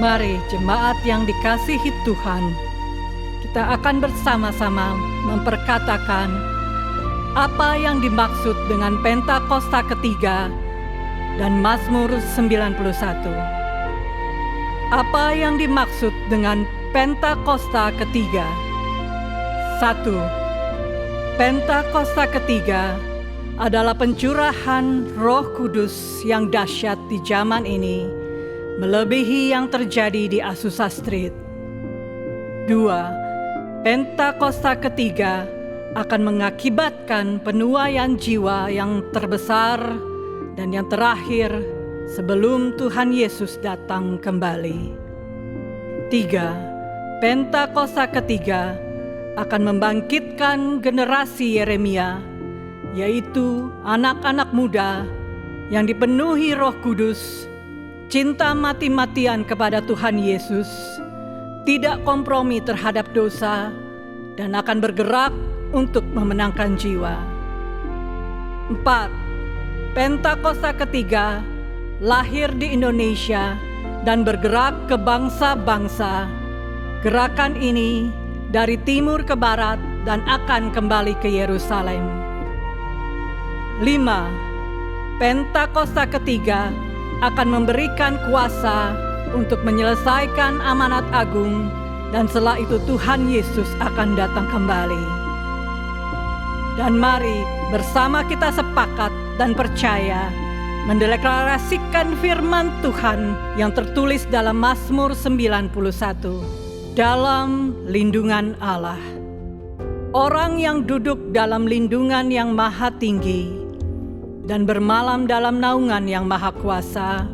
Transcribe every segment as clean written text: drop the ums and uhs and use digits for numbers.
Mari jemaat yang dikasihi Tuhan, kita akan bersama-sama memperkatakan apa yang dimaksud dengan Pentakosta ketiga dan Mazmur 91. Apa yang dimaksud dengan Pentakosta ketiga? 1. Pentakosta ketiga adalah pencurahan Roh Kudus yang dahsyat di zaman ini, melebihi yang terjadi di Azusa Street. 2. Pentakosta ketiga akan mengakibatkan penuaian jiwa yang terbesar dan yang terakhir sebelum Tuhan Yesus datang kembali. 3. Pentakosta ketiga akan membangkitkan generasi Yeremia, yaitu anak-anak muda yang dipenuhi Roh Kudus, cinta mati-matian kepada Tuhan Yesus, tidak kompromi terhadap dosa, dan akan bergerak untuk memenangkan jiwa. 4. Pentakosta ketiga lahir di Indonesia dan bergerak ke bangsa-bangsa. Gerakan ini dari timur ke barat dan akan kembali ke Yerusalem. 5. Pentakosta ketiga akan memberikan kuasa untuk menyelesaikan amanat agung, dan setelah itu Tuhan Yesus akan datang kembali. Dan mari bersama kita sepakat dan percaya mendeklarasikan firman Tuhan yang tertulis dalam Mazmur 91. Dalam lindungan Allah. Orang yang duduk dalam lindungan yang maha tinggi dan bermalam dalam naungan yang maha kuasa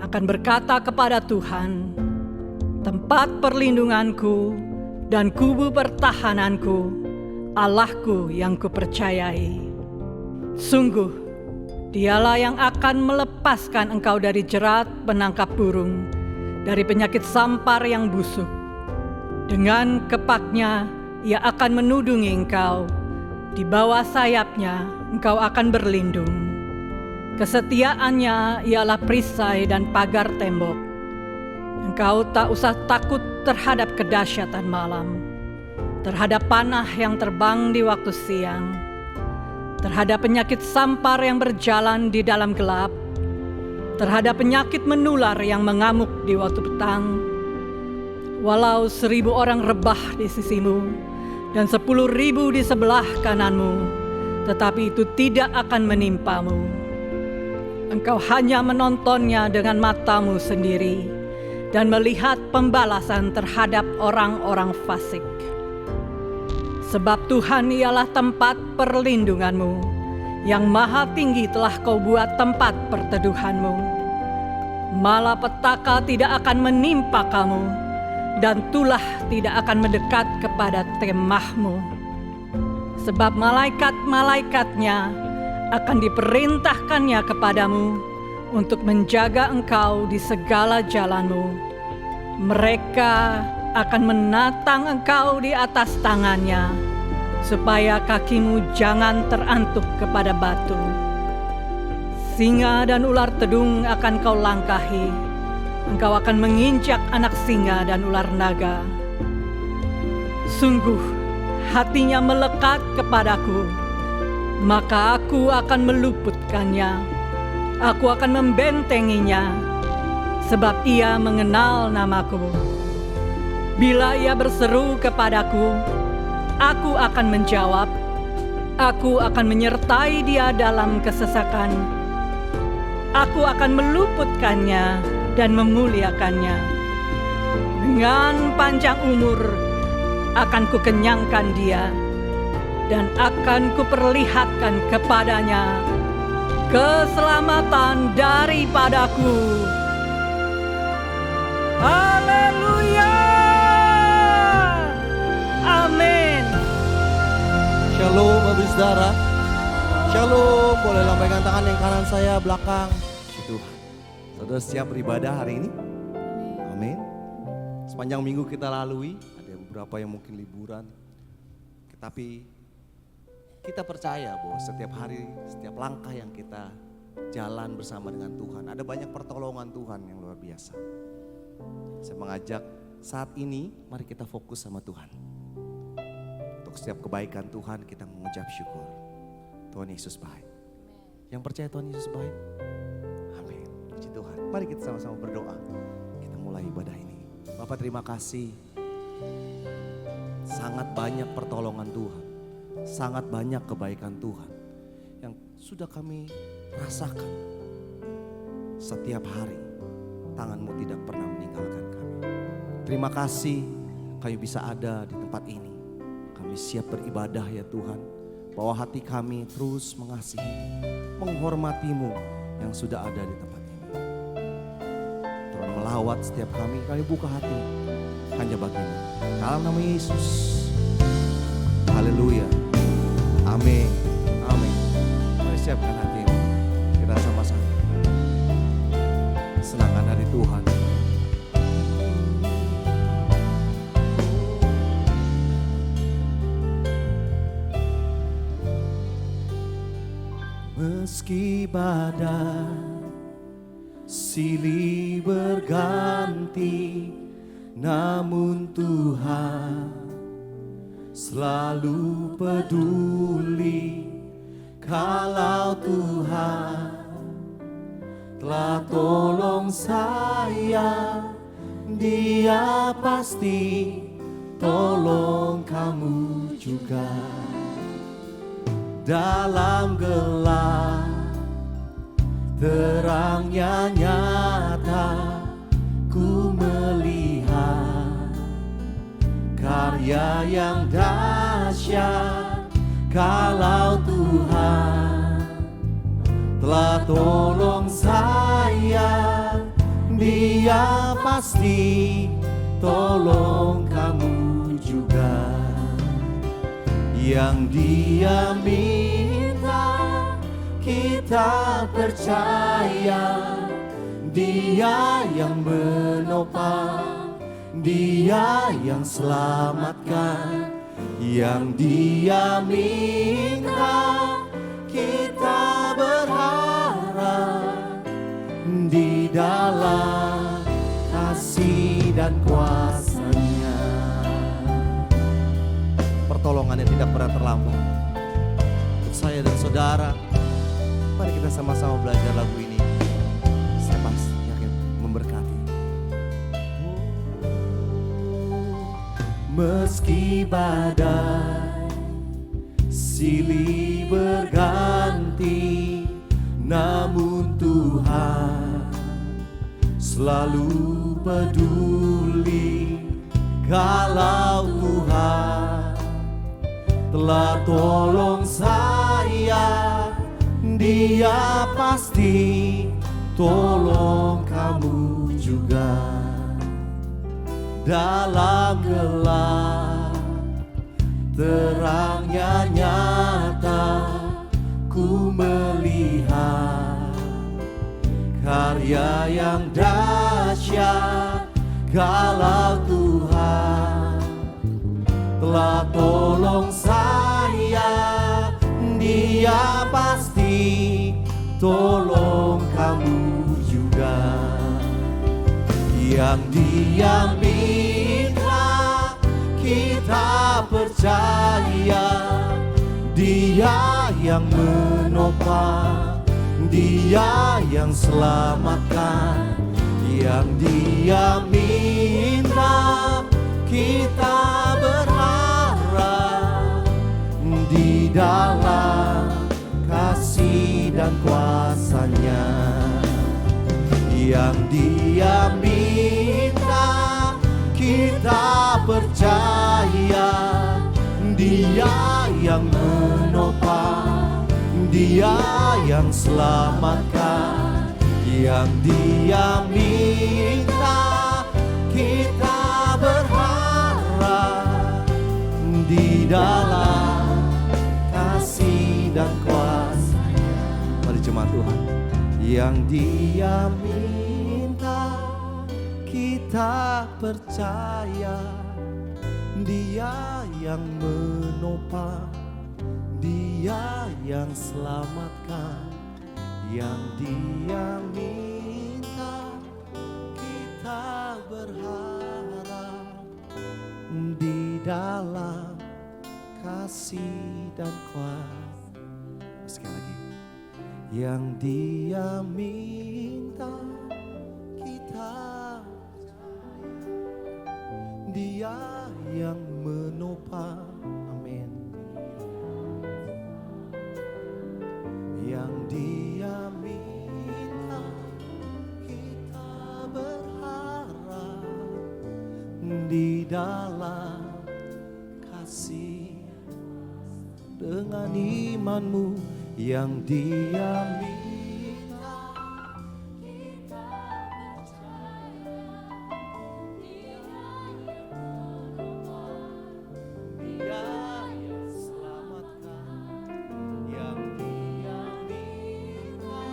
akan berkata kepada Tuhan, tempat perlindunganku dan kubu pertahananku, Allahku yang kupercayai. Sungguh, Dialah yang akan melepaskan engkau dari jerat penangkap burung, dari penyakit sampar yang busuk. Dengan kepaknya ia akan menudungi engkau, di bawah sayapnya engkau akan berlindung. Kesetiaannya ialah perisai dan pagar tembok. Engkau tak usah takut terhadap kedahsyatan malam, terhadap panah yang terbang di waktu siang, terhadap penyakit sampar yang berjalan di dalam gelap, terhadap penyakit menular yang mengamuk di waktu petang. Walau 1000 orang rebah di sisimu dan 10.000 di sebelah kananmu, tetapi itu tidak akan menimpamu. Engkau hanya menontonnya dengan matamu sendiri dan melihat pembalasan terhadap orang-orang fasik. Sebab Tuhan ialah tempat perlindunganmu, yang maha tinggi telah kau buat tempat perteduhanmu. Malapetaka tidak akan menimpa kamu, dan tulah tidak akan mendekat kepada kemahmu. Sebab malaikat-malaikatnya akan diperintahkannya kepadamu untuk menjaga engkau di segala jalanmu. Mereka akan menatang engkau di atas tangannya, supaya kakimu jangan terantuk kepada batu. Singa dan ular tedung akan kau langkahi, engkau akan menginjak anak singa dan ular naga. Sungguh hatinya melekat kepadaku, maka aku akan meluputkannya. Aku akan membentenginya, sebab ia mengenal namaku. Bila ia berseru kepadaku, aku akan menjawab. Aku akan menyertai dia dalam kesesakan. Aku akan meluputkannya dan memuliakannya. Dengan panjang umur akan kukenyangkan dia, dan akan kuperlihatkan kepadanya keselamatan daripadaku. Haleluya! Amin. Shalom Bapak Saudara. Shalom, boleh lambaikan tangan yang kanan saya belakang. Itu. Saudara siap beribadah hari ini? Amin. Sepanjang minggu kita lalui, ada beberapa yang mungkin liburan. Tapi kita percaya bahwa setiap hari, setiap langkah yang kita jalan bersama dengan Tuhan, ada banyak pertolongan Tuhan yang luar biasa. Saya mengajak saat ini mari kita fokus sama Tuhan. Untuk setiap kebaikan Tuhan kita mengucap syukur. Tuhan Yesus baik. Yang percaya Tuhan Yesus baik? Amin. Puji Tuhan. Mari kita sama-sama berdoa. Kita mulai ibadah ini. Bapak terima kasih. Sangat banyak pertolongan Tuhan. Sangat banyak kebaikan Tuhan. Yang sudah kami rasakan. Setiap hari tangan-Mu tidak pernah meninggalkan kami. Terima kasih kami bisa ada di tempat ini. Kami siap beribadah ya Tuhan. Bahwa hati kami terus mengasihi, menghormati-Mu yang sudah ada di tempat ini. Tuhan melawat setiap kami buka hati hanya bagi-Mu. Dalam nama Yesus. Haleluya. Amin. Amin. Mari siapkan hatimu. Kita sama-sama senangkan hari Tuhan. Meski badai silih berganti, namun Tuhan selalu peduli. Kalau Tuhan telah tolong saya, Dia pasti tolong kamu juga. Dalam gelap terangnya nyata, ku melihat karya yang dahsyat. Kalau Tuhan telah tolong saya, Dia pasti tolong kamu juga. Yang Dia minta kita percaya, Dia yang menopang, Dia yang selamatkan. Yang Dia minta kita berharap di dalam kasih dan kuasa-Nya. Pertolongannya tidak pernah terlambat. Untuk saya dan saudara, mari kita sama-sama belajar lagu ini. Saya pasti yakin memberkati. Meski badai silih berganti, namun Tuhan selalu peduli. Kalau Tuhan telah tolong saya, Dia pasti tolong kamu juga. Dalam gelap terangnya nyata, ku melihat karya yang dahsyat. Kalau Tuhan telah tolong saya, Dia pasti tolong kamu juga. Yang Dia minta kita percaya, Dia yang menopang, Dia yang selamatkan. Yang Dia minta kita berharap di dalam kasih dan kuasa-Nya. Yang Dia minta kita percaya, Dia yang menopang, Dia yang selamatkan. Yang Dia minta kita berharap di dalam kasih dan kuasa-Nya. Mari jemaat Tuhan. Yang Dia minta kita percaya, Dia yang menopang, Dia yang selamatkan. Yang Dia minta kita berharap dalam kasih dan kuasa. Sekali lagi. Yang Dia minta kita, Dia yang menopang. Amin. Yang Dia minta kita berharap di dalam kasih. Dengan imanmu yang Dia minta kita percaya, Dia yang menopang, Dia yang selamatkan. Yang Dia minta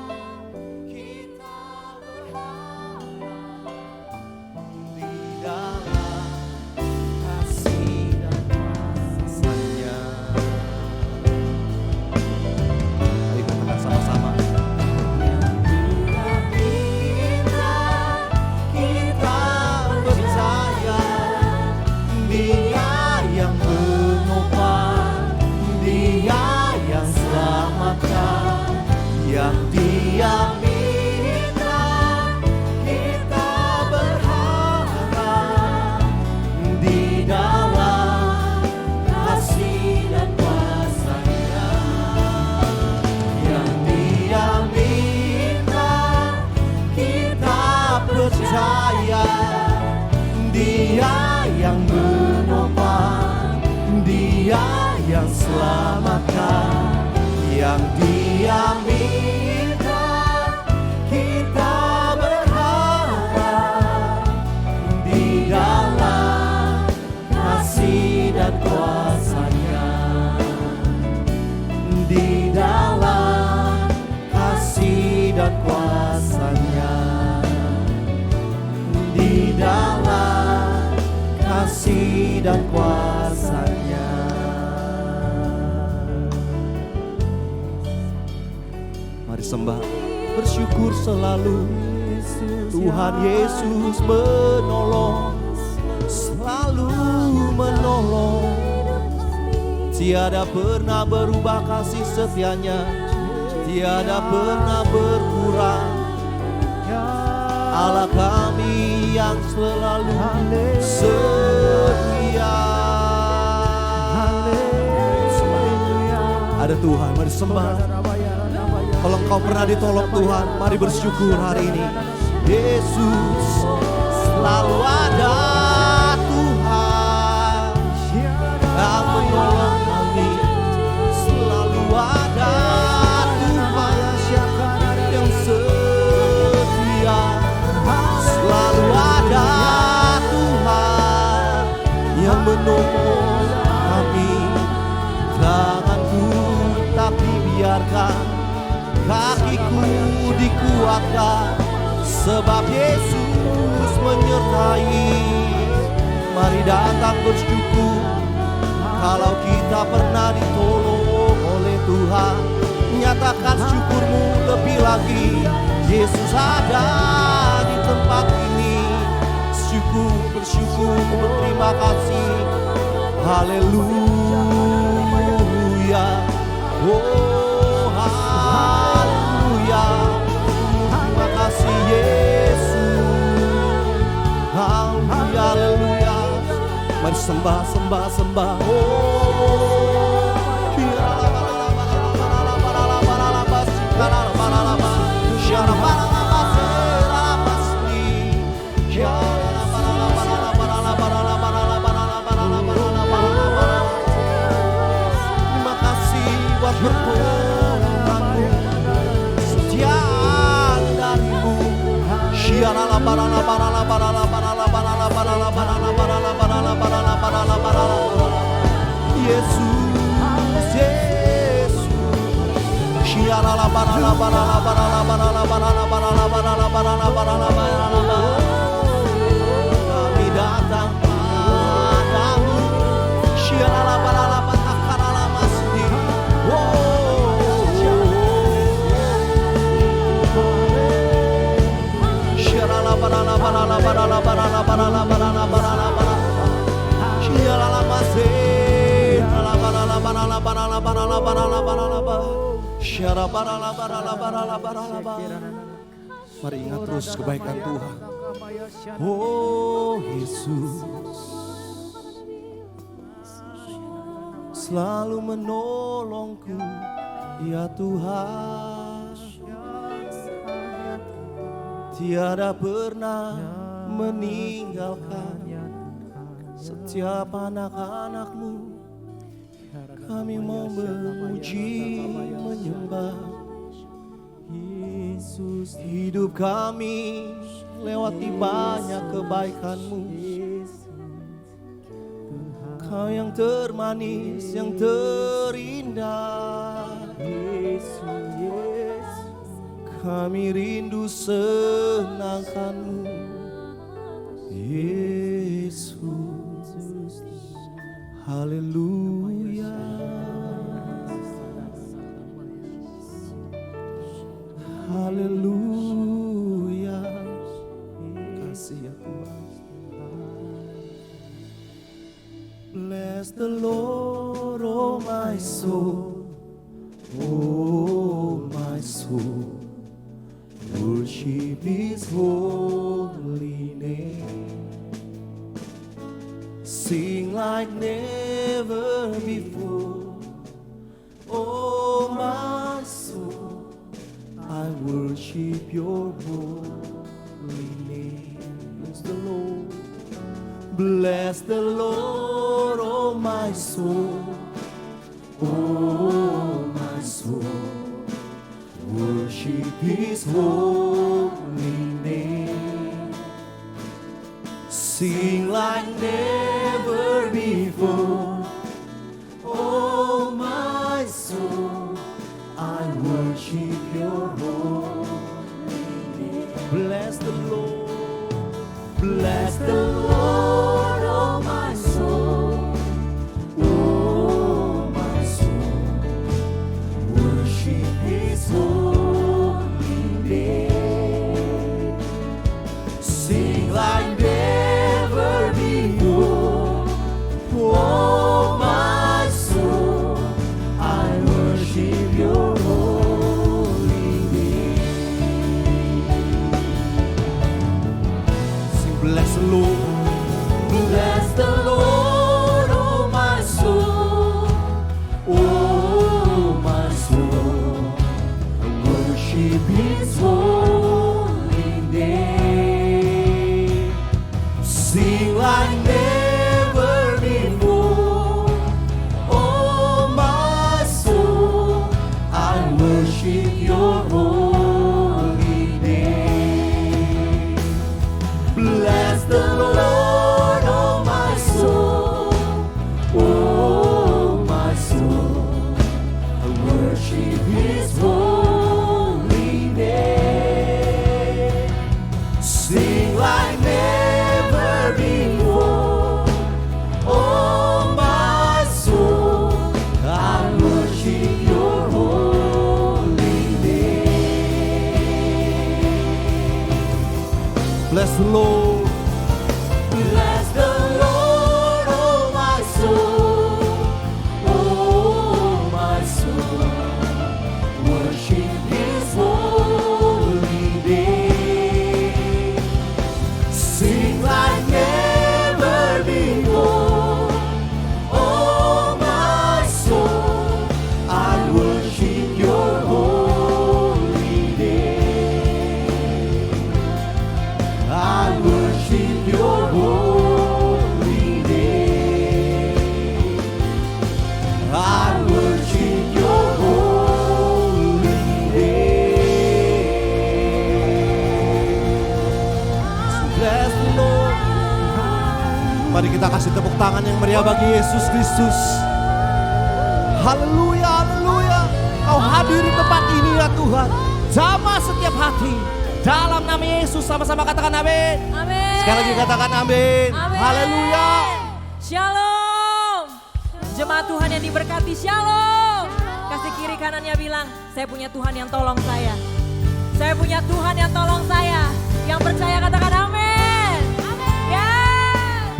kita berharap di dalam kasih dan kuasa-Nya. Mari katakan sama-sama. Yang Dia minta kita percaya, Dia yang menopang, Dia yang selamatkan. Yang Dia minta kita berharap di dalam kasih dan kuasa-Nya. Yang Dia minta kita percaya, Dia yang menopang, Dia yang selamatkan. Yang Dia minta kita berharap di dalam kasih dan kuasa-Nya. Di dalam kasih dan kuasa-Nya. Di dalam kasih dan kuasa-Nya. Mari sembah, bersyukur selalu. Tuhan Yesus menolong, selalu menolong. Tiada pernah berubah kasih setia-Nya, tiada pernah berkurang. Allah kami yang selalu setia. Ada Tuhan, mari sembah. Kalau engkau pernah ditolong Tuhan, mari bersyukur hari ini. Yesus selalu ada, Tuhan yang menolong kami. Selalu ada Tuhan yang setia. Selalu ada Tuhan yang menolong kami. Tanganku tak dibiarkan, kakiku dikuatkan, sebab Yesus menyertai. Mari datang bersyukur. Kalau kita pernah ditolong oleh Tuhan, nyatakan syukurmu lebih lagi. Yesus ada di tempat ini. Syukur, bersyukur, berterima kasih. Haleluya. Oh, haleluya. Terima kasih Yesus. Haleluya, haleluya. Mari sembah, sembah, sembah. Terima kasih buat pertolonganmu, setiaan darimu. Yesus, Yesus. Kami datang padamu. Shia Mari ingat terus kebaikan Tuhan. Oh Yesus, selalu menolongku, ya Tuhan. Tiada pernah meninggalkan setiap anak-anak-Mu. Kami mau memuji, menyembah Yesus. Hidup kami lewati banyak kebaikan-Mu. Kau yang termanis, yang terindah. Kami rindu senangkan-Mu, Yesus. Haleluya. Haleluya. Kasih ya Tuhan. Bless the Lord, oh my soul. Oh my soul. Worship His holy name. Sing like never before. Oh my soul, I worship Your holy name. Bless the Lord. Bless the Lord, oh my soul. Oh my soul. Worship His holy name. Sing like never before. Oh my soul, I worship Your holy name. Bless the Lord. Bless the Lord, oh my soul. Oh my soul. Worship His holy name. Sing like never before. Oh my soul, I worship Your holy name. Sing, bless the Lord. Bless the Lord, oh my soul. Oh my soul, I worship His holy name. Sing like never before. Oh my soul, I worship Your holy name. Bless the Lord, oh my soul. Oh my soul, I worship His holy name. Sing like never before. Oh my soul, I worship Your holy name. Bless the Lord. Bless the Lord, oh my soul. Oh my soul, worship His holy name. Sing like never before. Oh my soul, I worship Your holy name. I worship Your holy name. I worship Your holy name. Bless the Lord. Mari kita kasih tepuk tangan yang meriah bagi Yesus Kristus. Haleluya, haleluya. Kau hadir di tempat ini ya Tuhan. Jamah setiap hati. Dalam nama Yesus sama-sama katakan amin. Amin. Sekali lagi katakan amin. Amin. Haleluya. Shalom. Jemaat Tuhan yang diberkati, shalom. Kasih kiri kanannya bilang, saya punya Tuhan yang tolong saya. Saya punya Tuhan yang tolong saya. Yang percaya katakan amin. Amin. Yes.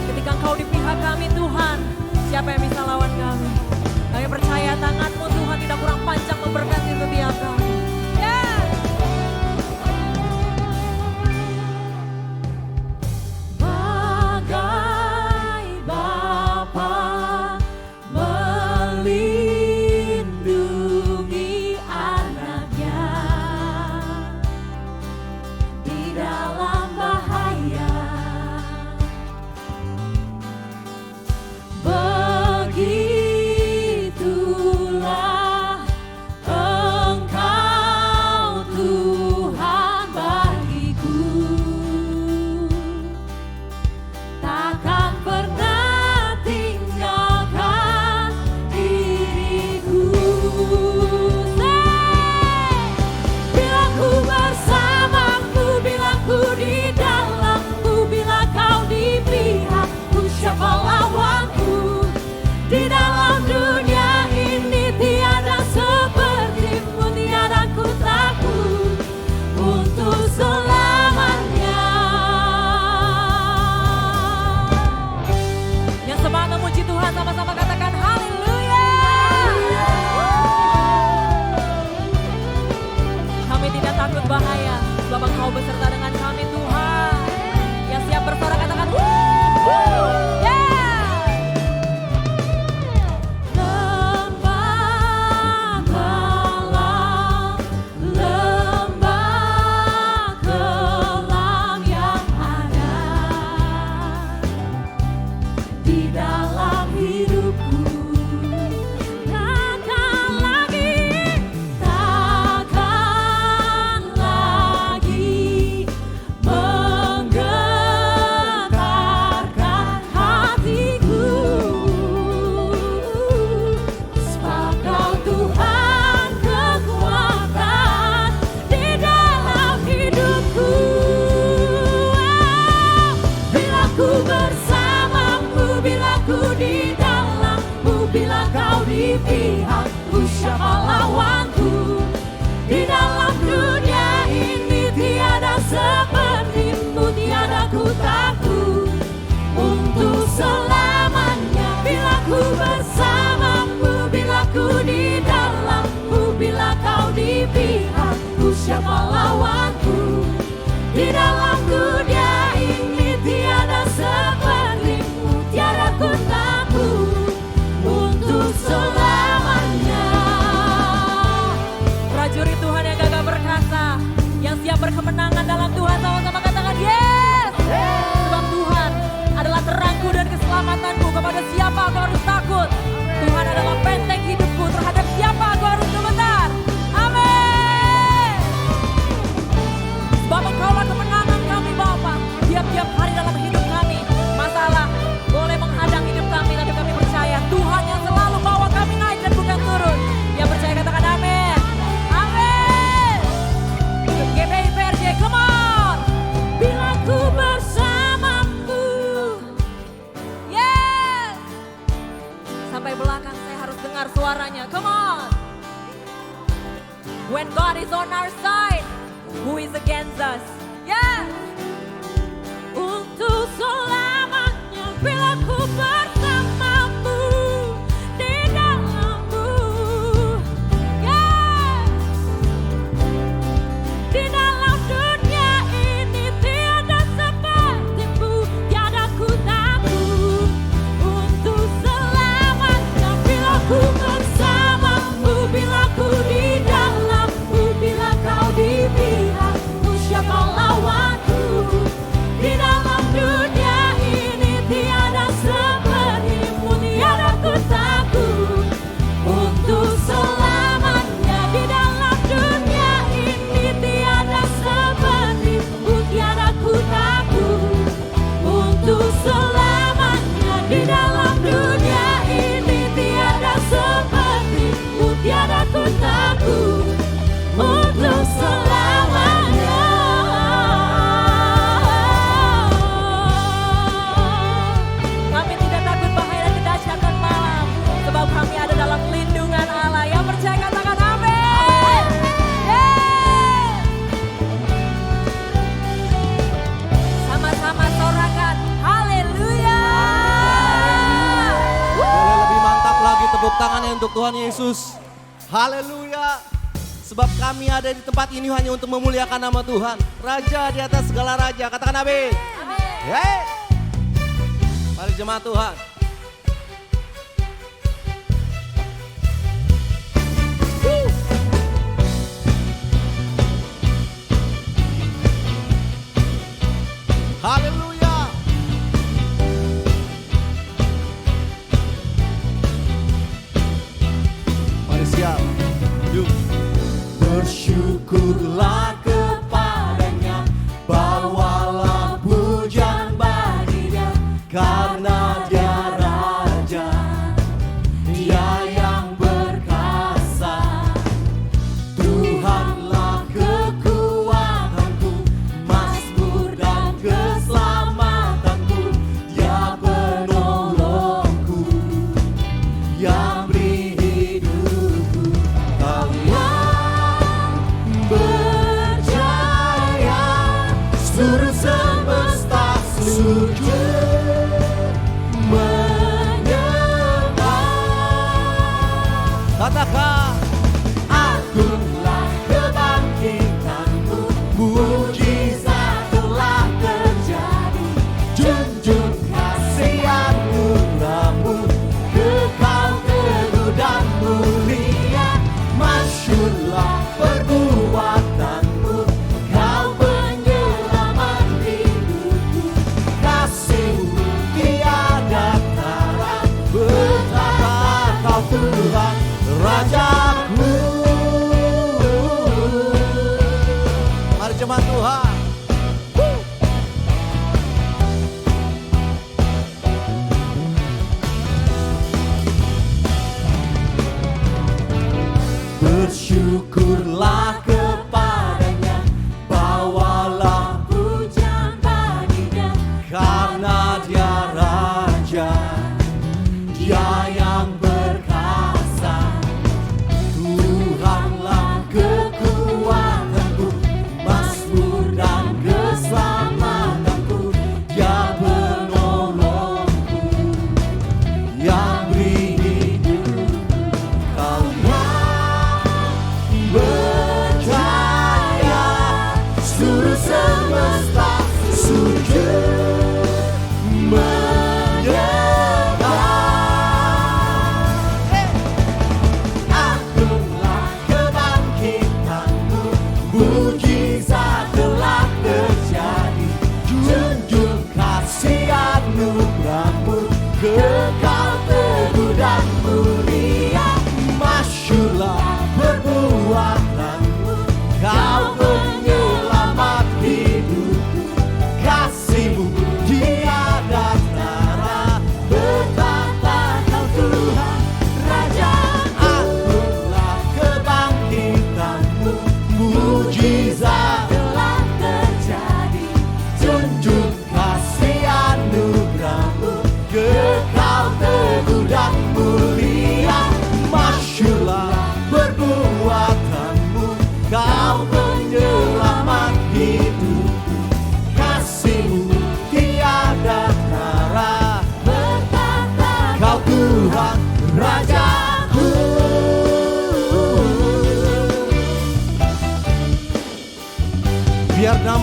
Ketika Engkau di pihak kami Tuhan, siapa yang bisa lawan pihakku, siapa lawanku? Di dalam dunia ini tiada sepertimu, tiada ku takut untuk selamanya. Bila ku bersamamu, bila ku di dalammu, bila kau di pihakku, siapa lawanku? Di dalam dunia ini tiada sepertimu, tiada ku takut untuk selamanya. Prajurit Tuhan yang gagah perkasa, yang siap berkemenangan dalam Tuhan, sama-sama katakan yes. Sebab Tuhan adalah terangku dan keselamatanku, kepada siapa aku harus takut? Tuhan adalah benteng hidupku, terhadap siapa aku harus gemetar? Amin. Sebab Engkaulah kemenangan kami Bapa, tiap-tiap hari dalam hidup kami. Masalah boleh menghadang hidup kami, tapi kami percaya Tuhan yang selalu bawa kami naik dan bukan turun. Yang percaya katakan amin. Amin. GPI PRJ, come on. Bila ku bersamamu, yes. Sampai belakang saya harus dengar suaranya, come on. When God is on our side, who is against us? Yes. Untuk selamanya bila ku bersamamu, di dalammu, yes. Di dalam dunia ini tiada sepertimu, tiada ku takut untuk selamanya. Bila ku bersamamu, bila ku di dalammu, bila kau di pihakku, siapa lawanku? Di dalam dunia ini tiada sepertimu, tiada ku takut untuk selamanya. Di dalam dunia ini tiada sepertimu, tiada ku takut untuk selamanya. Di dalam dunia ini tiada sepertimu, tiada ku takut untuk selamanya. Kami tidak takut bahaya dan kedahsyatan malam, sebab kami ada dalam lindungan Allah. Yang percaya katakan amin. Yes. Sama-sama sorakan haleluya. Boleh lebih mantap lagi tepuk tangannya untuk Tuhan Yesus. Haleluya. Sebab kami ada di tempat ini hanya untuk memuliakan nama Tuhan. Raja di atas segala raja. Katakan amin. Amin. Yeay. Mari jemaat Tuhan. Haleluya. Mari siap. Yuk. Bersyukurlah kepadanya, bawalah pujian baginya, karena dia raja, dia yang berkasa. Tuhanlah kekuatanku, mazmur dan keselamatanku, dia penolongku, yang beri hidupku. Kalian berjaya, seluruh semesta sujud menyembah. Katakan, agunglah kebangkitanmu, mujizat telah terjadi. Junjung kasih anugerahmu, kekal teguh dan mulia. Masyurlah perbuatanmu, kau penyelamat hidupku. Kasihmu tiada tara, betapa kau Tuhan Rajaku. Mari jemaat Tuhan. Bersyukurlah kepadanya, bawalah pujian baginya, karena dia raja, dia yang berkasa.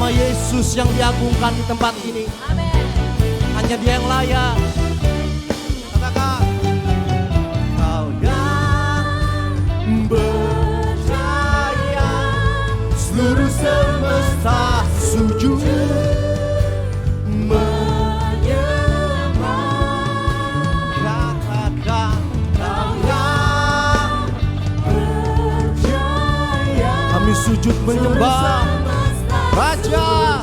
nama Yesus yang diagungkan di tempat ini. Amin. Hanya Dia yang layak. Katakan, Kau yang berjaya, seluruh semesta sujud menyembah. Katakan, Kau yang berjaya, kami sujud menyembah Raja.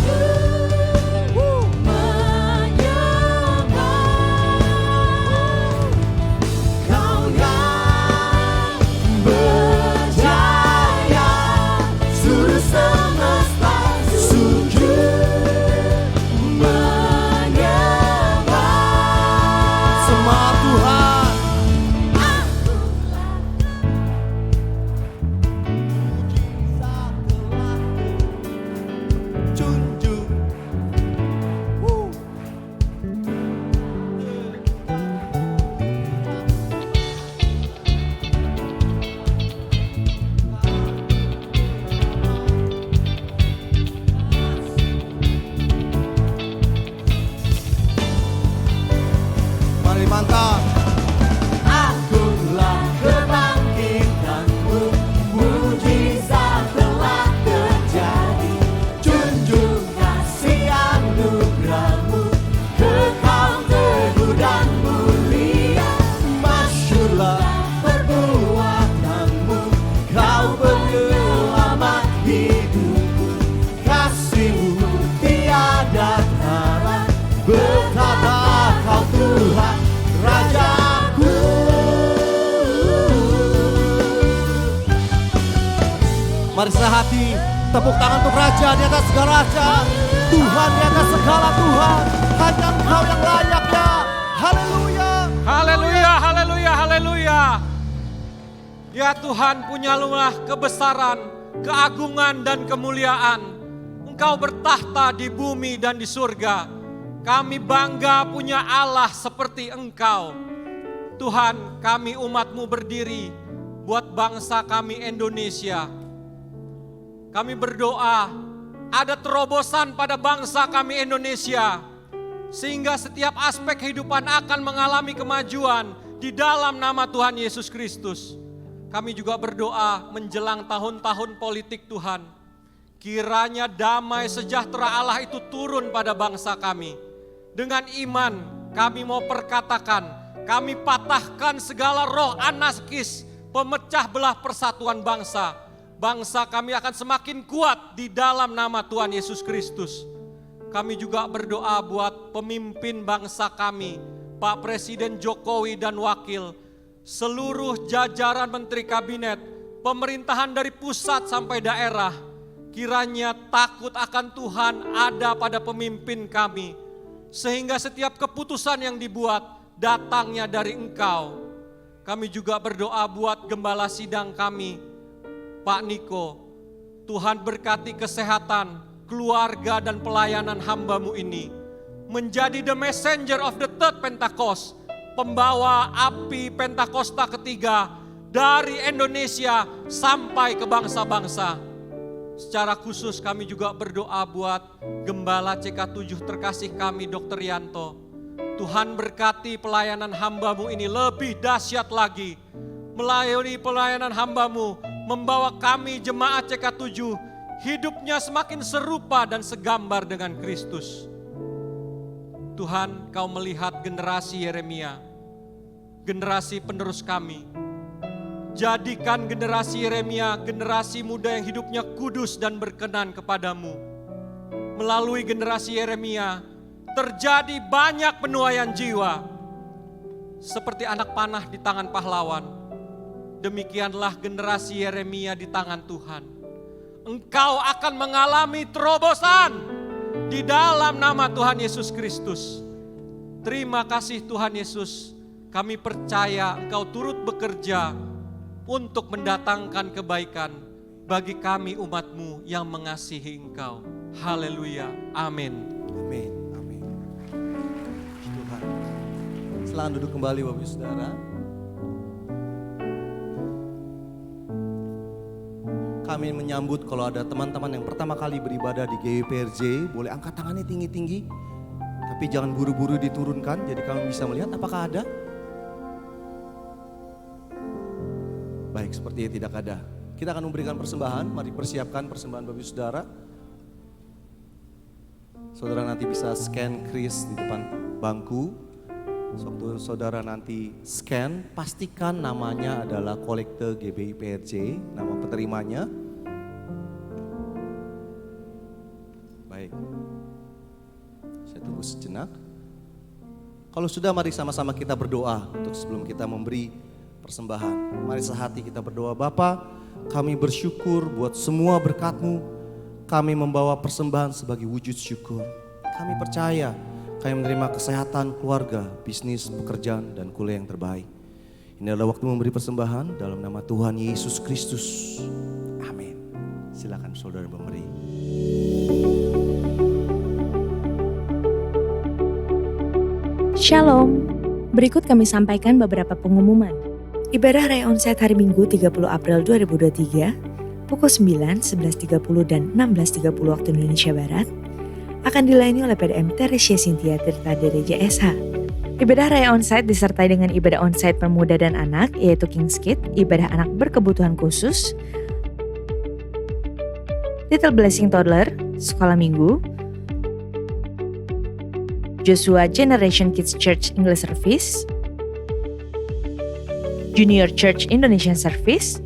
Mantap. Akulah kebangkitanmu, mujizat telah terjadi. Junjung kasih anugerahmu, kekal teguh dan mulia. Masyurlah perbuatanmu, Kau penyelamat hidupku. Kasihmu tiada tara, betapa Kau Tuhan Rajaku. Mari sehati tepuk tangan untuk Raja di atas segala raja, Tuhan di atas segala Tuhan. Hanya Engkau yang layak ya. Haleluya. Haleluya, haleluya, haleluya. Ya Tuhan, punyalah kebesaran, keagungan dan kemuliaan. Engkau bertahta di bumi dan di surga. Kami bangga punya Allah seperti Engkau. Tuhan, kami umat-Mu berdiri buat bangsa kami Indonesia. Kami berdoa ada terobosan pada bangsa kami Indonesia, sehingga setiap aspek kehidupan akan mengalami kemajuan di dalam nama Tuhan Yesus Kristus. Kami juga berdoa menjelang tahun-tahun politik Tuhan. Kiranya damai sejahtera Allah itu turun pada bangsa kami. Dengan iman kami mau perkatakan, kami patahkan segala roh anarkis, pemecah belah persatuan bangsa. Bangsa kami akan semakin kuat di dalam nama Tuhan Yesus Kristus. Kami juga berdoa buat pemimpin bangsa kami, Pak Presiden Jokowi dan Wakil, seluruh jajaran Menteri Kabinet, pemerintahan dari pusat sampai daerah. Kiranya takut akan Tuhan ada pada pemimpin kami, sehingga setiap keputusan yang dibuat datangnya dari Engkau. Kami juga berdoa buat gembala sidang kami, Pak Niko. Tuhan berkati kesehatan, keluarga dan pelayanan hamba-Mu ini. Menjadi the messenger of the third Pentecost, pembawa api Pentakosta ketiga dari Indonesia sampai ke bangsa-bangsa. Secara khusus kami juga berdoa buat Gembala CK7 terkasih kami Dr. Yanto. Tuhan berkati pelayanan hamba-Mu ini lebih dahsyat lagi. Melayani pelayanan hamba-Mu, membawa kami jemaat CK7 hidupnya semakin serupa dan segambar dengan Kristus. Tuhan, Kau melihat generasi Yeremia, generasi penerus kami. Jadikan generasi Yeremia generasi muda yang hidupnya kudus dan berkenan kepadamu. Melalui generasi Yeremia terjadi banyak penuaian jiwa. Seperti anak panah di tangan pahlawan. Demikianlah generasi Yeremia di tangan Tuhan. Engkau akan mengalami terobosan di dalam nama Tuhan Yesus Kristus. Terima kasih Tuhan Yesus. Kami percaya Engkau turut bekerja untuk mendatangkan kebaikan bagi kami umat-Mu yang mengasihi Engkau. Haleluya. Amin. Amin. Amin. Tuhan. Silakan duduk kembali Bapak Ibu Saudara. kami menyambut kalau ada teman-teman yang pertama kali beribadah di GWPRJ, boleh angkat tangannya tinggi-tinggi. Tapi jangan buru-buru diturunkan, jadi kami bisa melihat apakah ada. Baik, sepertinya tidak ada. Kita akan memberikan persembahan, mari persiapkan persembahan Bapak Ibu Saudara. Saudara nanti bisa scan kris di depan bangku. Waktu saudara nanti scan, pastikan namanya adalah kolekte GBI PRJ, nama penerimanya. Baik, saya tunggu sejenak. Kalau sudah, mari sama-sama kita berdoa untuk sebelum kita memberi persembahan. Mari sehati kita berdoa. Bapa, kami bersyukur buat semua berkat-Mu. Kami membawa persembahan sebagai wujud syukur. Kami percaya kami menerima kesehatan, keluarga, bisnis, pekerjaan, dan kuliah yang terbaik. Ini adalah waktu memberi persembahan dalam nama Tuhan Yesus Kristus. Amin. Silakan saudara memberi. Shalom. Berikut kami sampaikan beberapa pengumuman. Ibadah Raya Onsite hari Minggu 30 April 2023 pukul 9, 11.30 dan 16.30 waktu Indonesia Barat akan dilayani oleh PDM Teresia Cynthia Tirta Dereja SH. Ibadah Raya Onsite disertai dengan ibadah onsite pemuda dan anak, yaitu King's Kids, ibadah anak berkebutuhan khusus, Little Blessing Toddler, sekolah minggu, Joshua Generation Kids Church English Service, Junior Church Indonesian Service,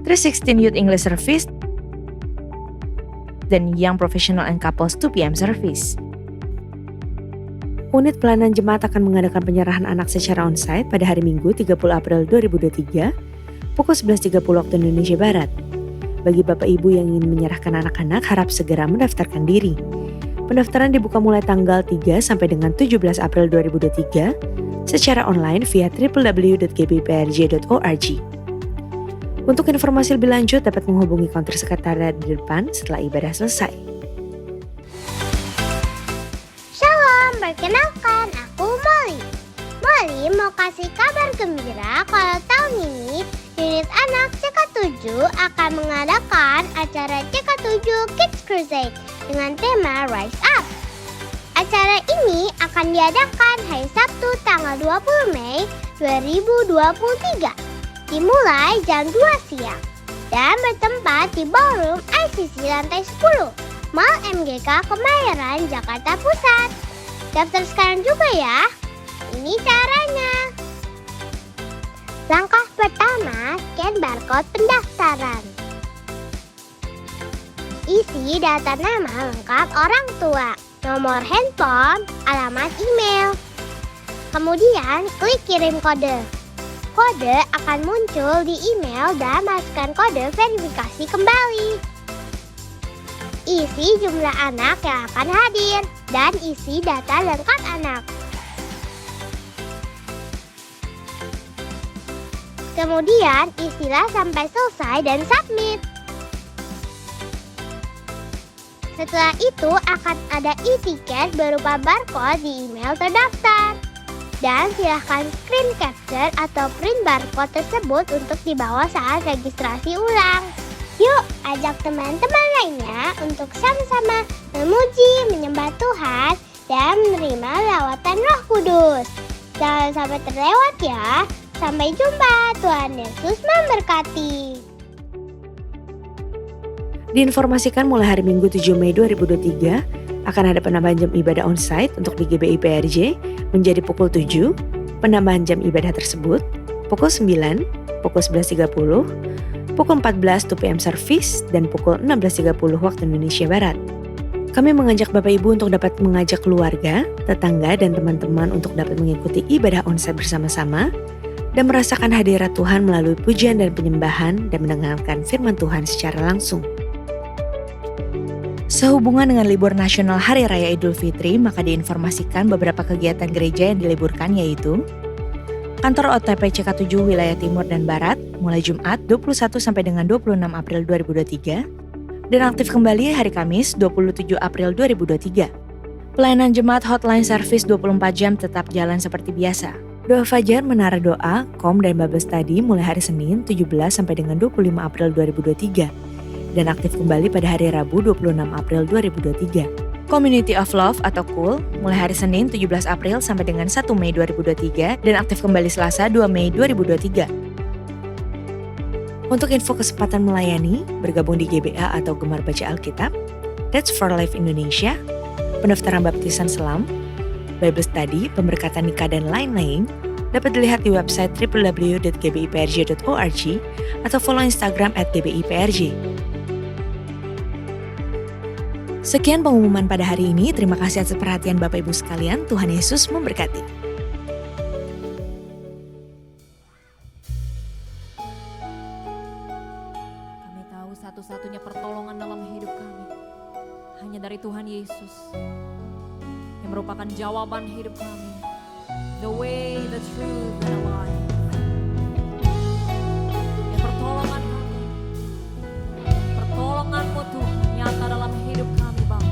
316 Youth English Service, dan Young Professional and Couples 2 PM Service. Unit pelayanan jemaat akan mengadakan penyerahan anak secara onsite pada hari Minggu 30 April 2023 pukul 11.30 waktu Indonesia Barat. Bagi Bapak Ibu yang ingin menyerahkan anak-anak, harap segera mendaftarkan diri. Pendaftaran dibuka mulai tanggal 3 sampai dengan 17 April 2023 secara online via www.gbprj.org. Untuk informasi lebih lanjut dapat menghubungi counter sekretariat di depan setelah ibadah selesai. Shalom, perkenalkan aku Molly. Molly mau kasih kabar gembira kalau tahun ini unit anak CK7 akan mengadakan acara CK7 Kids Crusade dengan tema Rise Up. Acara ini akan diadakan hari Sabtu tanggal 20 Mei 2023. Dimulai jam 2 siang dan bertempat di Ballroom ICC lantai 10, Mall MGK Kemayoran, Jakarta Pusat. Daftar sekarang juga ya. Ini caranya. Langkah pertama, scan barcode pendaftaran. Isi data nama lengkap orang tua, nomor handphone, alamat email. Kemudian klik kirim kode. Kode akan muncul di email dan masukkan kode verifikasi kembali. Isi jumlah anak yang akan hadir dan isi data lengkap anak. Kemudian isilah sampai selesai dan submit. Setelah itu akan ada e-tiket berupa barcode di email terdaftar. Dan silahkan screen capture atau print barcode tersebut untuk dibawa saat registrasi ulang. Yuk, ajak teman-teman lainnya untuk sama-sama memuji, menyembah Tuhan, dan menerima lawatan Roh Kudus. Jangan sampai terlewat ya. Sampai jumpa, Tuhan Yesus memberkati. Diinformasikan mulai hari Minggu 7 Mei 2023 akan ada penambahan jam ibadah onsite untuk di GBI PRJ menjadi pukul 7, penambahan jam ibadah tersebut pukul 9, pukul 11.30, pukul 14 2 PM service, dan pukul 16.30 waktu Indonesia Barat. Kami mengajak Bapak Ibu untuk dapat mengajak keluarga, tetangga, dan teman-teman untuk dapat mengikuti ibadah onsite bersama-sama dan merasakan hadirat Tuhan melalui pujian dan penyembahan dan mendengarkan firman Tuhan secara langsung. Sehubungan dengan libur nasional Hari Raya Idul Fitri, maka diinformasikan beberapa kegiatan gereja yang diliburkan, yaitu Kantor OTP CK7 Wilayah Timur dan Barat mulai Jumat 21 sampai dengan 26 April 2023 dan aktif kembali hari Kamis 27 April 2023. Pelayanan jemaat hotline service 24 jam tetap jalan seperti biasa. Doa Fajar Menara Doa, Kom dan Bible Study mulai hari Senin 17 sampai dengan 25 April 2023 dan aktif kembali pada hari Rabu 26 April 2023. Community of Love atau KUL mulai hari Senin 17 April sampai dengan 1 Mei 2023 dan aktif kembali Selasa 2 Mei 2023. Untuk info kesempatan melayani, bergabung di GBA atau Gemar Baca Alkitab, That's for Life Indonesia, pendaftaran baptisan selam, Bible Study, pemberkatan nikah dan lain-lain, dapat dilihat di website www.gbiprj.org atau follow Instagram @gbiprj. Sekian pengumuman pada hari ini, terima kasih atas perhatian Bapak Ibu sekalian, Tuhan Yesus memberkati. Kami tahu satu-satunya pertolongan dalam hidup kami hanya dari Tuhan Yesus yang merupakan jawaban hidup kami. The way, the truth, and the life. Yang pertolongan-Mu Tuhan nyata dalam hidup kami Bapa.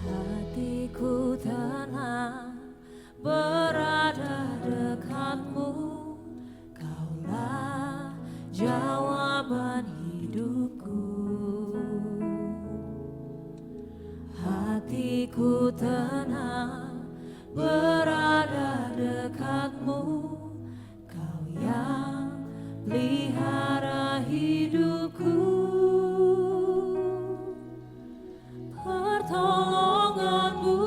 Hatiku tenang berada dekat-Mu, Kaulah jawaban hidupku. Hatiku tenang berada dekat-Mu, Kau yang pelihara hidupku. Pertolongan-Mu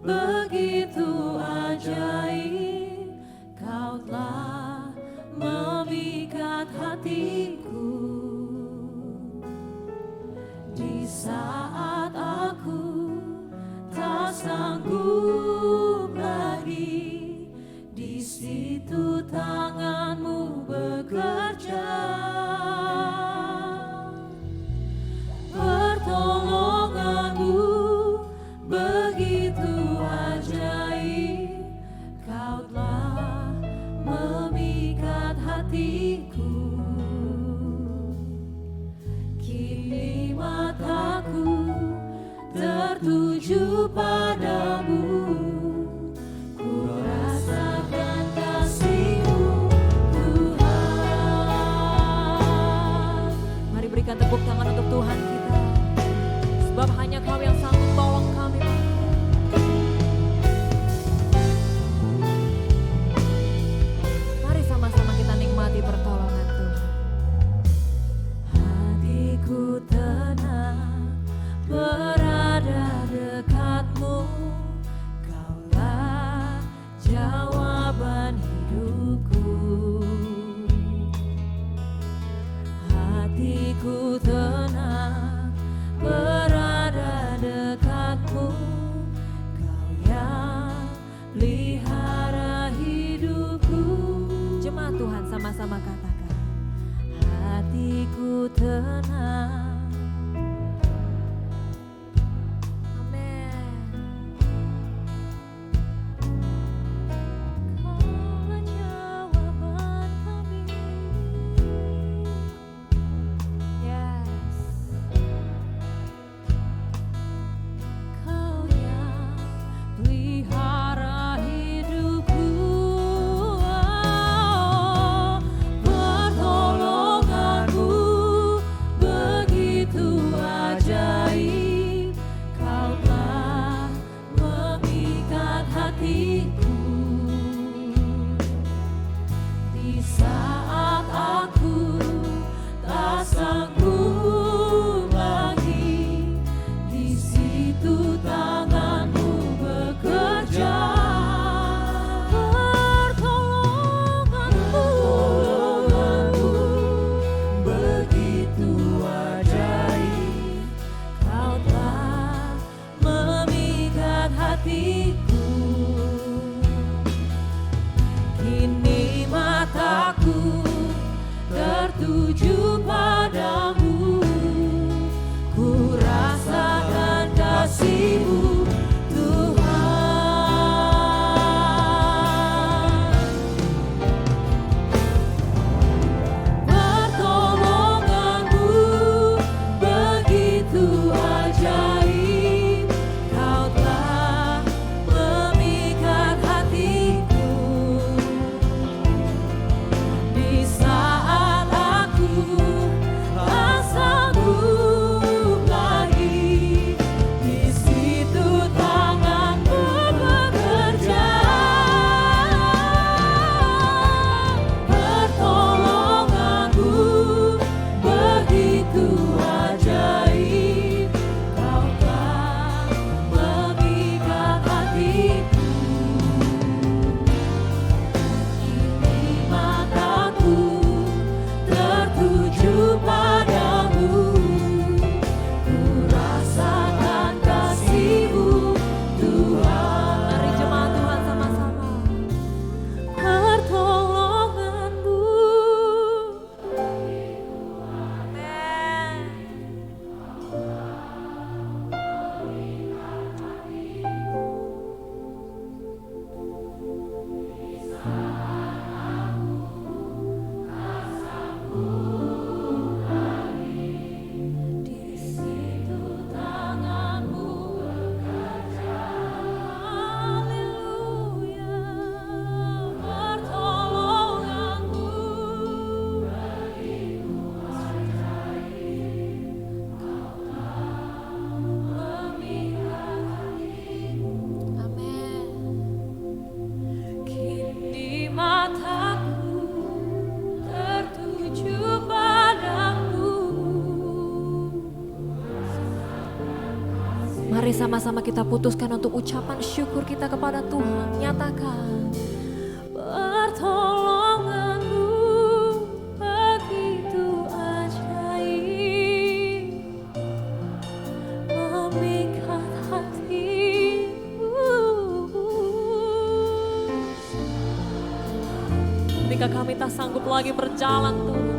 begitu ajaib, Kau telah memikat hatiku. Di saat aku tak sanggup lagi, di situ tangan-Mu bekerja. Pertolongan-Mu begitu ajaib, Kau telah memikat hatiku. Kini mataku tertuju padamu, ku rasakan kasih-Mu Tuhan. Mari berikan tepuk tangan untuk Tuhan kita, sebab hanya Kau yang sanggup tolong kami. Mari sama-sama kita nikmati pertolongan Tuhan. Hatiku tenang berada dekat-Mu, Kaulah jawaban hidupku. Hatiku tenang berada dekat-Mu, Kau yang pelihara hidupku. Jemaat Tuhan sama-sama katakan, hatiku tenang. Amin. Kaulah jawaban Mari sama-sama kita putuskan untuk ucapan syukur kita kepada Tuhan. Nyatakan, pertolonganmu begitu ajaib, memikat hatiku. Ketika kami tak sanggup lagi berjalan Tuhan,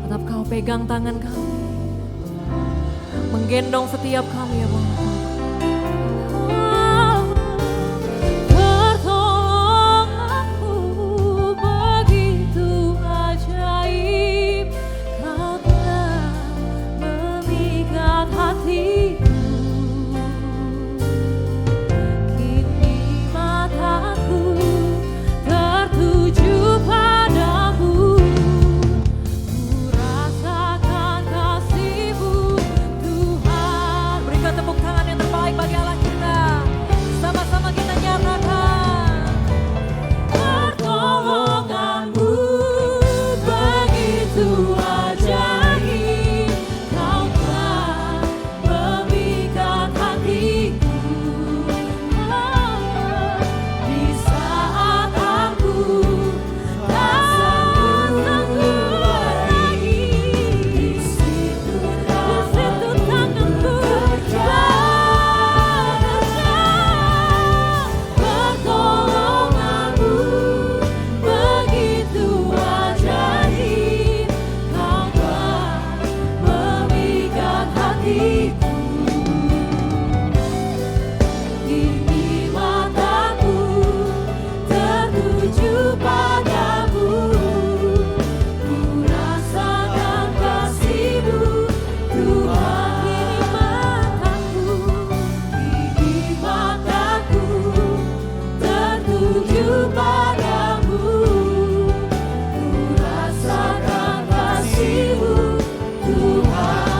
tetap Kau pegang tangan kami, menggendong setiap kami ya Bapa. Pertolonganmu begitu ajaib, Kau telah memikat hatiku. Kini mataku tertuju padamu, ku rasakan kasih-Mu Tuhan. Berikan tepuk tangan yang terbaik bagi Allah kita. Sama-sama kita nyatakan, pertolonganmu begitu ajaib, Kau telah memikat hatiku. Di saat aku tak sanggup lagi, di situ tanganku bekerja. Pertolonganmu begitu ajaib, Kau telah memikat hatiku. Kini mataku tertuju padamu, ku rasakan kasih-Mu Tuhan. Kini mataku tertuju padamu, ku rasakan kasih-Mu Tuhan.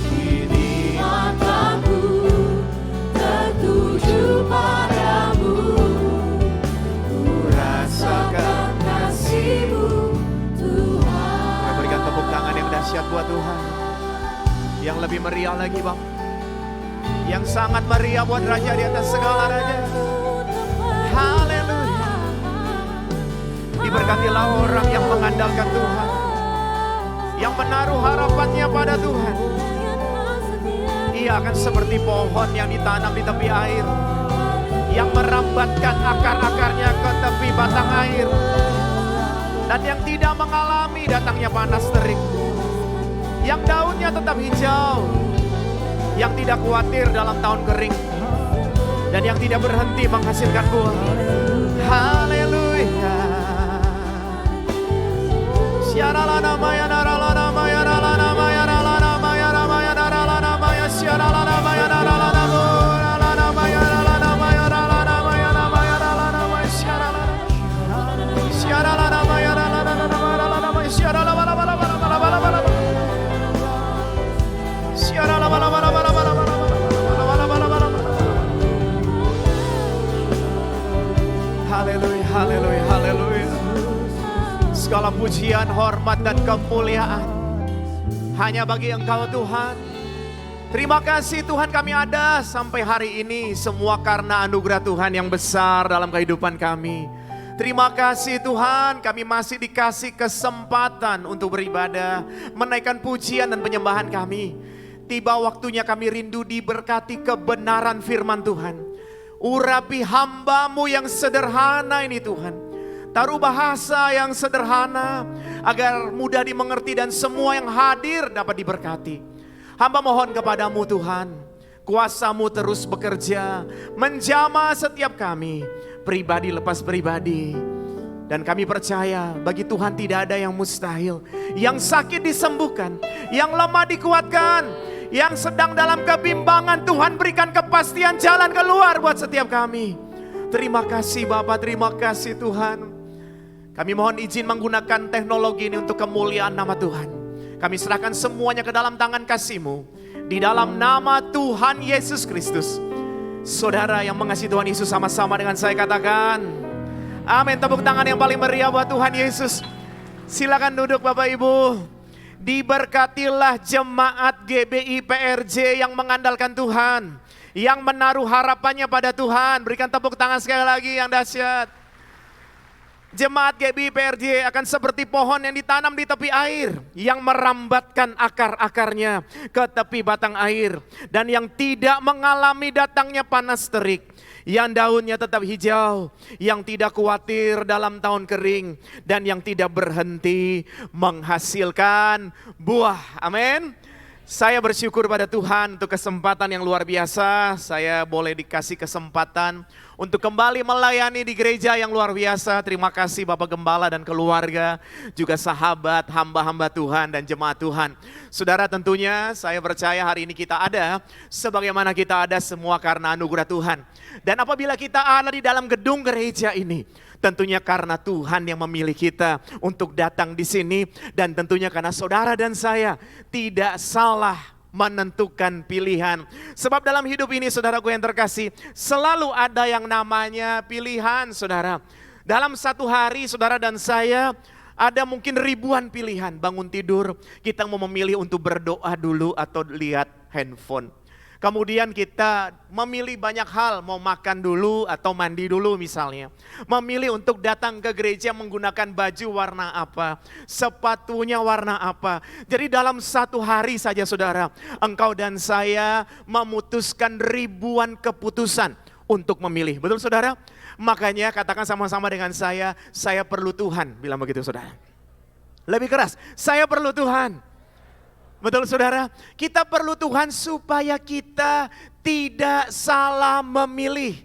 Kini mataku tertuju padamu, ku rasakan kasih-Mu Tuhan. Mari berikan tepuk tangan yang dahsyat buat Tuhan. Yang lebih meriah lagi Bang. Yang sangat meriah buat Raja di atas segala raja. Haleluya. Diberkatilah orang yang mengandalkan Tuhan, yang menaruh harapannya pada Tuhan. Ia akan seperti pohon yang ditanam di tepi air, yang merambatkan akar-akarnya ke tepi batang air, dan yang tidak mengalami datangnya panas terik, yang daunnya tetap hijau, yang tidak khawatir dalam tahun kering, dan yang tidak berhenti menghasilkan buah. Haleluya. Siaralana maya naralana maya naralana maya naralana maya naralana naralana maya siaralana maya naralana naralana maya naralana maya naralana maya naralana maya siaralana siaralana maya naralana naralana maya siaralana bala bala bala bala bala bala siaralana bala bala bala bala bala bala bala bala bala. Haleluya, haleluya, haleluya. Segala pujian, hormat, dan kemuliaan hanya bagi Engkau Tuhan. Terima kasih Tuhan, kami ada sampai hari ini semua karena anugerah Tuhan yang besar dalam kehidupan kami. Terima kasih Tuhan, kami masih dikasih kesempatan untuk beribadah, menaikkan pujian dan penyembahan kami. Tiba waktunya kami rindu diberkati kebenaran firman Tuhan. Urapi hamba-Mu yang sederhana ini Tuhan. Taruh bahasa yang sederhana agar mudah dimengerti dan semua yang hadir dapat diberkati. Hamba mohon kepadamu Tuhan, kuasa-Mu terus bekerja, menjamah setiap kami, pribadi lepas pribadi. Dan kami percaya bagi Tuhan tidak ada yang mustahil. Yang sakit disembuhkan, yang lemah dikuatkan, yang sedang dalam kebimbangan Tuhan berikan kepastian jalan keluar buat setiap kami. Terima kasih Bapa, terima kasih Tuhan. Kami mohon izin menggunakan teknologi ini untuk kemuliaan nama Tuhan. Kami serahkan semuanya ke dalam tangan kasih-Mu. Di dalam nama Tuhan Yesus Kristus. Saudara yang mengasihi Tuhan Yesus sama-sama dengan saya katakan, amin. Tepuk tangan yang paling meriah buat Tuhan Yesus. Silakan duduk Bapak Ibu. Diberkatilah jemaat GBI PRJ yang mengandalkan Tuhan, yang menaruh harapannya pada Tuhan. Berikan tepuk tangan sekali lagi yang dahsyat. Jemaat GBI PRJ akan seperti pohon yang ditanam di tepi air, yang merambatkan akar-akarnya ke tepi batang air, dan yang tidak mengalami datangnya panas terik, yang daunnya tetap hijau, yang tidak khawatir dalam tahun kering, dan yang tidak berhenti menghasilkan buah. Amin. Saya bersyukur pada Tuhan untuk kesempatan yang luar biasa. Saya boleh dikasih kesempatan untuk kembali melayani di gereja yang luar biasa. Terima kasih Bapak Gembala dan keluarga, juga sahabat, hamba-hamba Tuhan dan jemaat Tuhan. Saudara, tentunya saya percaya hari ini kita ada sebagaimana kita ada semua karena anugerah Tuhan. Dan apabila kita ada di dalam gedung gereja ini, tentunya karena Tuhan yang memilih kita untuk datang di sini, dan tentunya karena saudara dan saya tidak salah menentukan pilihan. Sebab dalam hidup ini, saudaraku yang terkasih, selalu ada yang namanya pilihan, saudara. Dalam satu hari, saudara dan saya ada mungkin ribuan pilihan. Bangun tidur, kita mau memilih untuk berdoa dulu atau lihat handphone. Kemudian kita memilih banyak hal, mau makan dulu atau mandi dulu misalnya. Memilih untuk datang ke gereja menggunakan baju warna apa, sepatunya warna apa. Jadi dalam satu hari saja saudara, engkau dan saya memutuskan ribuan keputusan untuk memilih. Betul saudara? Makanya katakan sama-sama dengan saya perlu Tuhan. Bilang begitu saudara. Lebih keras, saya perlu Tuhan. Betul saudara, kita perlu Tuhan supaya kita tidak salah memilih.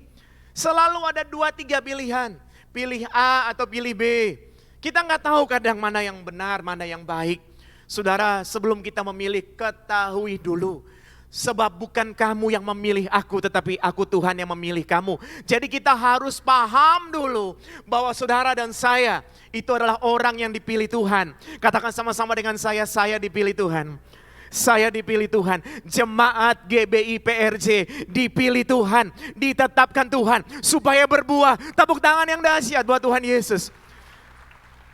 Selalu ada 2-3 pilihan, pilih A atau pilih B. Kita nggak tahu kadang mana yang benar, mana yang baik. Saudara, sebelum kita memilih, ketahui dulu. Sebab bukan kamu yang memilih aku, tetapi aku Tuhan yang memilih kamu. Jadi kita harus paham dulu bahwa saudara dan saya itu adalah orang yang dipilih Tuhan. Katakan sama-sama dengan saya dipilih Tuhan. Saya dipilih Tuhan. Jemaat GBI PRJ dipilih Tuhan, ditetapkan Tuhan supaya berbuah. Tepuk tangan yang dahsyat buat Tuhan Yesus.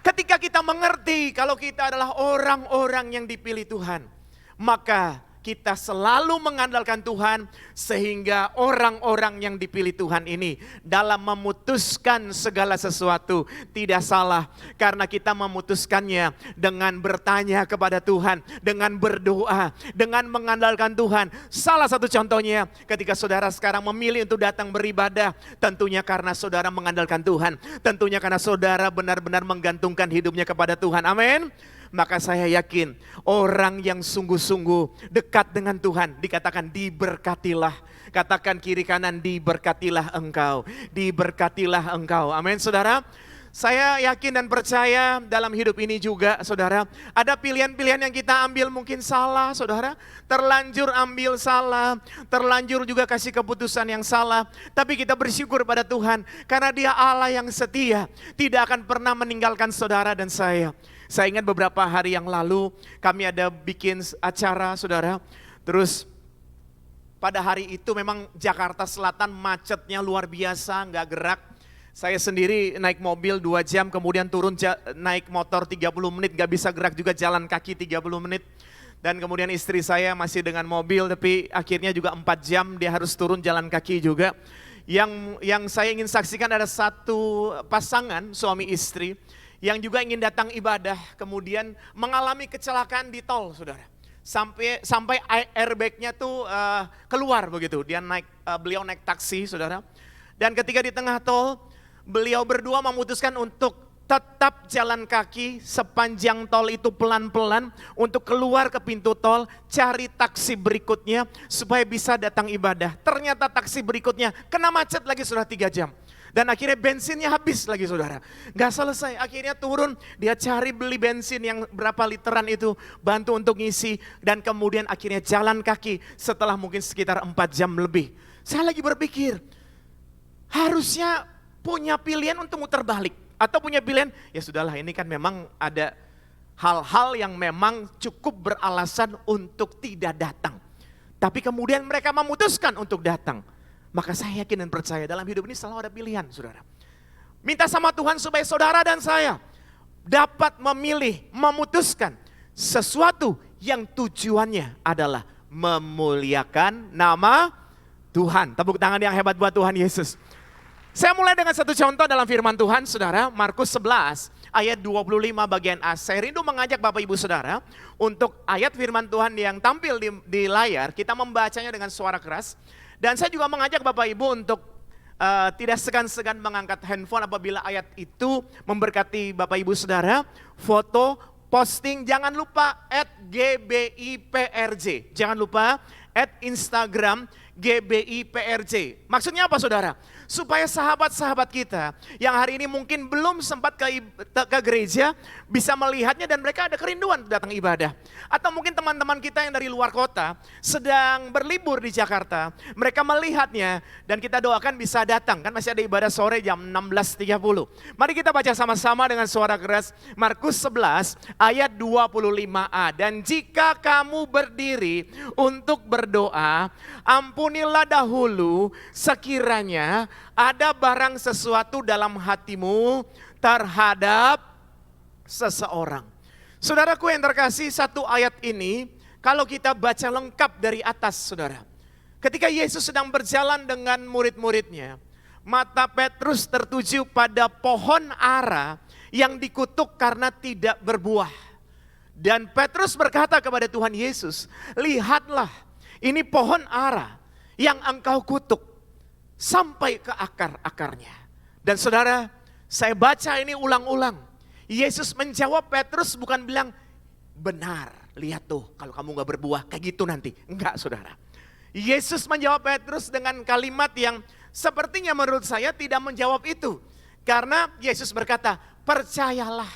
Ketika kita mengerti kalau kita adalah orang-orang yang dipilih Tuhan, maka kita selalu mengandalkan Tuhan sehingga orang-orang yang dipilih Tuhan ini dalam memutuskan segala sesuatu tidak salah. Karena kita memutuskannya dengan bertanya kepada Tuhan, dengan berdoa, dengan mengandalkan Tuhan. Salah satu contohnya ketika saudara sekarang memilih untuk datang beribadah, tentunya karena saudara mengandalkan Tuhan. Tentunya karena saudara benar-benar menggantungkan hidupnya kepada Tuhan. Amin. Maka saya yakin orang yang sungguh-sungguh dekat dengan Tuhan dikatakan diberkatilah. Katakan kiri kanan, diberkatilah engkau. Diberkatilah engkau. Amin saudara. Saya yakin dan percaya dalam hidup ini juga saudara, ada pilihan-pilihan yang kita ambil mungkin salah saudara. Terlanjur ambil salah, terlanjur juga kasih keputusan yang salah. Tapi kita bersyukur pada Tuhan karena Dia Allah yang setia, tidak akan pernah meninggalkan saudara dan saya. Saya ingat beberapa hari yang lalu kami ada bikin acara saudara. Terus pada hari itu memang Jakarta Selatan macetnya luar biasa, nggak gerak. Saya sendiri naik mobil 2 jam, kemudian turun naik motor 30 menit, gak bisa gerak juga, jalan kaki 30 menit. Dan kemudian istri saya masih dengan mobil, tapi akhirnya juga 4 jam dia harus turun jalan kaki juga. Yang saya ingin saksikan ada satu pasangan suami istri yang juga ingin datang ibadah, kemudian mengalami kecelakaan di tol saudara. Sampai airbagnya tuh keluar begitu, beliau naik taksi saudara. Dan ketika di tengah tol, beliau berdua memutuskan untuk tetap jalan kaki sepanjang tol itu pelan-pelan untuk keluar ke pintu tol, cari taksi berikutnya supaya bisa datang ibadah. Ternyata taksi berikutnya kena macet lagi sudah 3 jam. Dan akhirnya bensinnya habis lagi saudara. Gak selesai, akhirnya turun, dia cari beli bensin yang berapa literan itu, bantu untuk ngisi. Dan kemudian akhirnya jalan kaki setelah mungkin sekitar 4 jam lebih. Saya lagi berpikir, harusnya punya pilihan untuk muter balik. Atau punya pilihan, ya sudahlah ini kan memang ada hal-hal yang memang cukup beralasan untuk tidak datang. Tapi kemudian mereka memutuskan untuk datang. Maka saya yakin dan percaya dalam hidup ini selalu ada pilihan saudara. Minta sama Tuhan supaya saudara dan saya dapat memilih, memutuskan. sesuatu yang tujuannya adalah memuliakan nama Tuhan. Tepuk tangan yang hebat buat Tuhan Yesus. Saya mulai dengan satu contoh dalam firman Tuhan, saudara. Markus 11 ayat 25 bagian A. Saya rindu mengajak Bapak Ibu Saudara untuk ayat firman Tuhan yang tampil di layar. Kita membacanya dengan suara keras. Dan saya juga mengajak Bapak Ibu untuk tidak segan-segan mengangkat handphone apabila ayat itu memberkati Bapak Ibu Saudara. Foto, posting, jangan lupa @GBIPRJ. Jangan lupa @Instagram GBIPRJ. Maksudnya apa saudara? Supaya sahabat-sahabat kita yang hari ini mungkin belum sempat ke gereja bisa melihatnya dan mereka ada kerinduan datang ibadah. Atau mungkin teman-teman kita yang dari luar kota sedang berlibur di Jakarta, mereka melihatnya dan kita doakan bisa datang. Kan masih ada ibadah sore jam 16.30. Mari kita baca sama-sama dengan suara keras Markus 11 ayat 25a. Dan jika kamu berdiri untuk berdoa, ampunilah dahulu sekiranya ada barang sesuatu dalam hatimu terhadap seseorang. Saudaraku yang terkasih, satu ayat ini kalau kita baca lengkap dari atas saudara. Ketika Yesus sedang berjalan dengan murid-muridnya, mata Petrus tertuju pada pohon ara yang dikutuk karena tidak berbuah. Dan Petrus berkata kepada Tuhan Yesus, lihatlah ini pohon ara yang engkau kutuk sampai ke akar-akarnya. Dan saudara, saya baca ini ulang-ulang. Yesus menjawab Petrus bukan bilang, benar, lihat tuh kalau kamu gak berbuah kayak gitu nanti. Enggak saudara. Yesus menjawab Petrus dengan kalimat yang sepertinya menurut saya tidak menjawab itu. Karena Yesus berkata, percayalah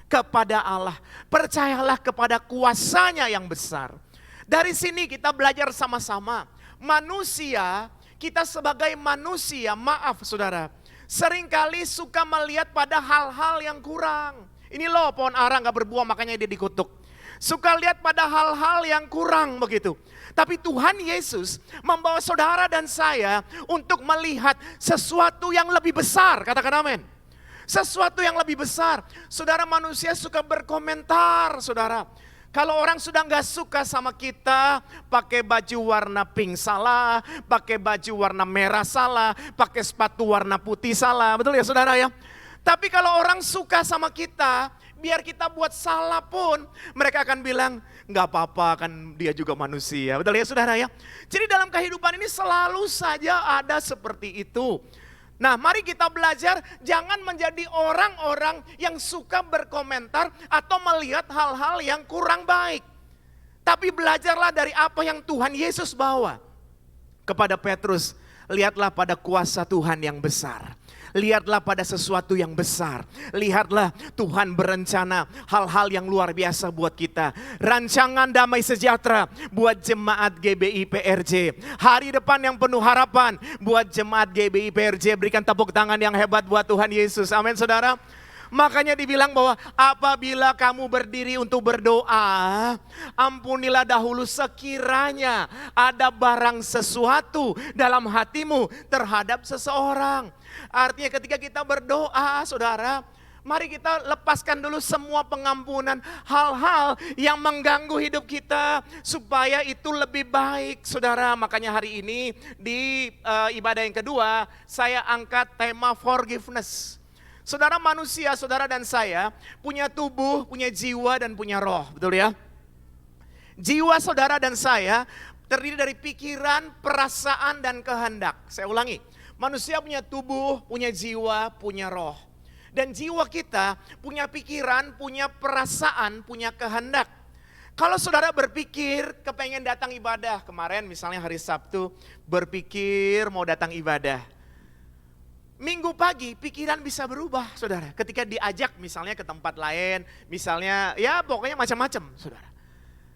kepada Allah. Percayalah kepada kuasanya yang besar. Dari sini kita belajar sama-sama. Manusia, kita sebagai manusia, maaf saudara, seringkali suka melihat pada hal-hal yang kurang. Ini loh pohon ara gak berbuah makanya dia dikutuk. Suka lihat pada hal-hal yang kurang begitu. Tapi Tuhan Yesus membawa saudara dan saya untuk melihat sesuatu yang lebih besar. Katakan amin. Sesuatu yang lebih besar. Saudara, manusia suka berkomentar saudara. Kalau orang sudah gak suka sama kita, pakai baju warna pink salah, pakai baju warna merah salah, pakai sepatu warna putih salah, betul ya saudara ya? Tapi kalau orang suka sama kita, biar kita buat salah pun, mereka akan bilang, gak apa-apa kan dia juga manusia, betul ya saudara ya? Jadi dalam kehidupan ini selalu saja ada seperti itu. Nah, mari kita belajar jangan menjadi orang-orang yang suka berkomentar atau melihat hal-hal yang kurang baik. Tapi belajarlah dari apa yang Tuhan Yesus bawa. Kepada Petrus, lihatlah pada kuasa Tuhan yang besar. Lihatlah pada sesuatu yang besar. Lihatlah Tuhan berencana hal-hal yang luar biasa buat kita. Rancangan damai sejahtera buat jemaat GBI PRJ. Hari depan yang penuh harapan buat jemaat GBI PRJ. Berikan tepuk tangan yang hebat buat Tuhan Yesus. Amin saudara. Makanya dibilang bahwa apabila kamu berdiri untuk berdoa, ampunilah dahulu sekiranya ada barang sesuatu dalam hatimu terhadap seseorang. Artinya ketika kita berdoa saudara, mari kita lepaskan dulu semua pengampunan hal-hal yang mengganggu hidup kita supaya itu lebih baik saudara. Makanya hari ini di ibadah yang kedua saya angkat tema forgiveness. Saudara, manusia, saudara dan saya punya tubuh, punya jiwa dan punya roh, betul ya? Jiwa saudara dan saya terdiri dari pikiran, perasaan dan kehendak. Saya ulangi, manusia punya tubuh, punya jiwa, punya roh. Dan jiwa kita punya pikiran, punya perasaan, punya kehendak. Kalau saudara berpikir kepengen datang ibadah, kemarin misalnya hari Sabtu berpikir mau datang ibadah. Minggu pagi pikiran bisa berubah saudara. Ketika diajak misalnya ke tempat lain, misalnya ya pokoknya macam-macam saudara.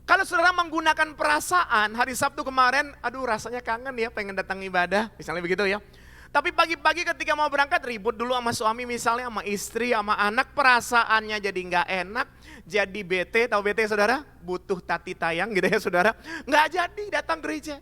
Kalau saudara menggunakan perasaan hari Sabtu kemarin, aduh rasanya kangen ya pengen datang ibadah, misalnya begitu ya. Tapi pagi-pagi ketika mau berangkat ribut dulu sama suami misalnya, sama istri, sama anak, perasaannya jadi gak enak, jadi bete, tahu bete saudara? Butuh tati tayang gitu ya saudara. Gak jadi datang gereja.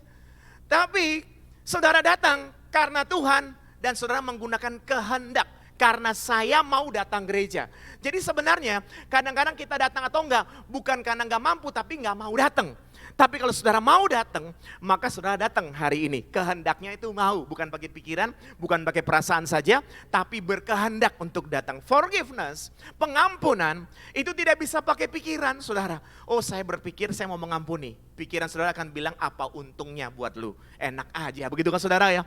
Tapi saudara datang karena Tuhan dan saudara menggunakan kehendak. karena saya mau datang gereja. Jadi sebenarnya kadang-kadang kita datang atau enggak, bukan karena enggak mampu tapi enggak mau datang. Tapi kalau saudara mau datang, maka saudara datang hari ini. Kehendaknya itu mau, bukan pakai pikiran, bukan pakai perasaan saja, tapi berkehendak untuk datang. Forgiveness, pengampunan, itu tidak bisa pakai pikiran, saudara. Oh, saya berpikir saya mau mengampuni. Pikiran saudara akan bilang, apa untungnya buat lu? Enak aja, begitu kan saudara ya?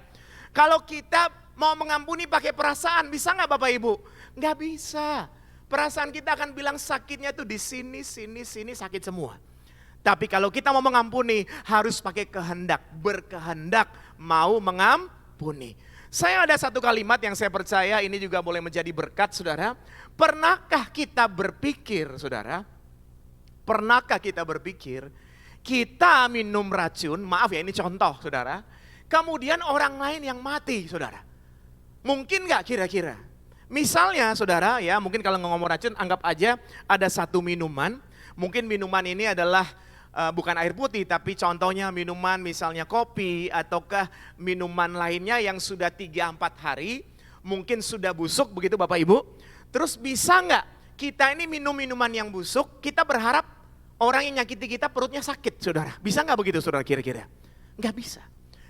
Kalau kita mau mengampuni pakai perasaan, bisa nggak Bapak Ibu? Nggak bisa. Perasaan kita akan bilang sakitnya tuh di sini, sini sakit semua. Tapi kalau kita mau mengampuni, harus pakai kehendak, berkehendak mau mengampuni. Saya ada satu kalimat yang saya percaya ini juga boleh menjadi berkat, saudara. Pernahkah kita berpikir, saudara? Pernahkah kita berpikir, kita minum racun, maaf ya ini contoh, saudara. Kemudian orang lain yang mati, saudara. Mungkin nggak kira-kira? Misalnya, saudara, ya mungkin kalau ngomong racun, anggap aja ada satu minuman. Mungkin minuman ini adalah bukan air putih, tapi contohnya minuman misalnya kopi ataukah minuman lainnya yang sudah 3-4 hari, mungkin sudah busuk begitu Bapak Ibu. Terus bisa nggak kita ini minum minuman yang busuk, kita berharap orang yang nyakiti kita perutnya sakit, saudara. Bisa nggak begitu saudara kira-kira? Nggak bisa.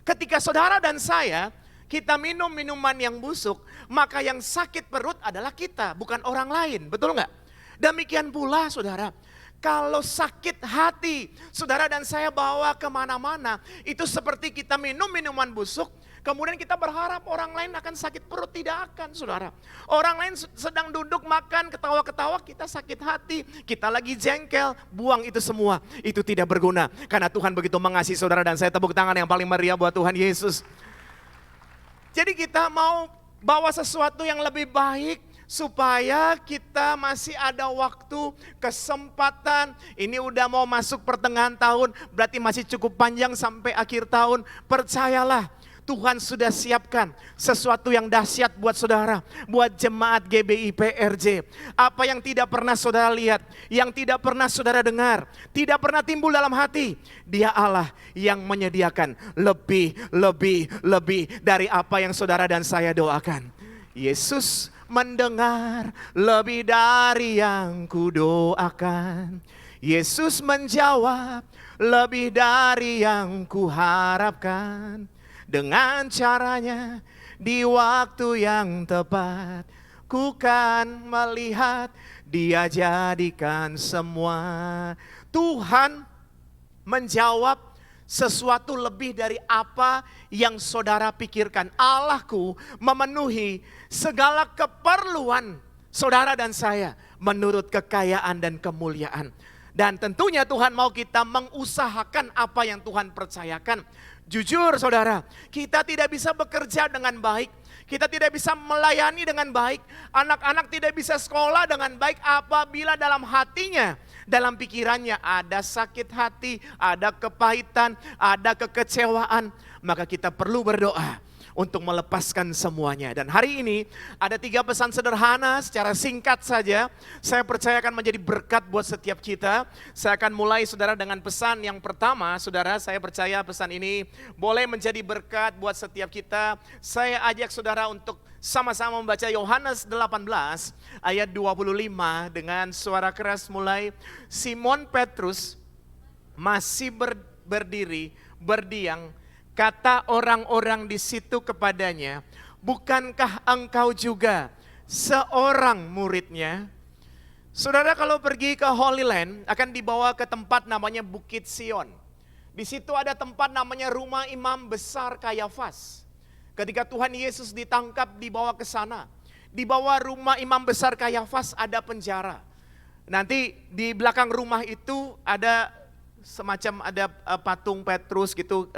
Ketika saudara dan saya, kita minum minuman yang busuk, maka yang sakit perut adalah kita, bukan orang lain, betul nggak? Demikian pula saudara, kalau sakit hati, saudara dan saya bawa kemana-mana, itu seperti kita minum minuman busuk, kemudian kita berharap orang lain akan sakit perut, tidak akan saudara. Orang lain sedang duduk makan, ketawa-ketawa, kita sakit hati, kita lagi jengkel, buang itu semua. Itu tidak berguna, karena Tuhan begitu mengasihi saudara dan saya. Tepuk tangan yang paling meriah buat Tuhan Yesus. Jadi kita mau bawa sesuatu yang lebih baik, supaya kita masih ada waktu, kesempatan. Ini udah mau masuk pertengahan tahun, berarti masih cukup panjang sampai akhir tahun. Percayalah, Tuhan sudah siapkan sesuatu yang dahsyat buat saudara, buat jemaat GBI PRJ. Apa yang tidak pernah saudara lihat, yang tidak pernah saudara dengar, tidak pernah timbul dalam hati. Dia Allah yang menyediakan lebih dari apa yang saudara dan saya doakan. Yesus mendengar lebih dari yang kudoakan. Yesus menjawab lebih dari yang kuharapkan. Dengan caranya di waktu yang tepat, ku kan melihat Dia jadikan semua. Tuhan menjawab sesuatu lebih dari apa yang saudara pikirkan. Allahku memenuhi segala keperluan saudara dan saya menurut kekayaan dan kemuliaan. Dan tentunya Tuhan mau kita mengusahakan apa yang Tuhan percayakan. Jujur saudara, kita tidak bisa bekerja dengan baik. Kita tidak bisa melayani dengan baik. Anak-anak tidak bisa sekolah dengan baik apabila dalam hatinya, dalam pikirannya ada sakit hati, ada kepahitan, ada kekecewaan. Maka kita perlu berdoa untuk melepaskan semuanya. Dan hari ini ada 3 pesan sederhana secara singkat saja. Saya percaya akan menjadi berkat buat setiap kita. Saya akan mulai saudara dengan pesan yang pertama. Saudara, saya percaya pesan ini boleh menjadi berkat buat setiap kita. Saya ajak saudara untuk sama-sama membaca Yohanes 18 ayat 25 dengan suara keras mulai. Simon Petrus masih berdiri, berdiam. Kata orang-orang di situ kepadanya, bukankah engkau juga seorang muridnya? Saudara, kalau pergi ke Holy Land akan dibawa ke tempat namanya Bukit Sion. Di situ ada tempat namanya rumah imam besar Kayafas. Ketika Tuhan Yesus ditangkap dibawa ke sana. Di bawah rumah imam besar Kayafas ada penjara. Nanti di belakang rumah itu ada semacam ada patung Petrus gitu,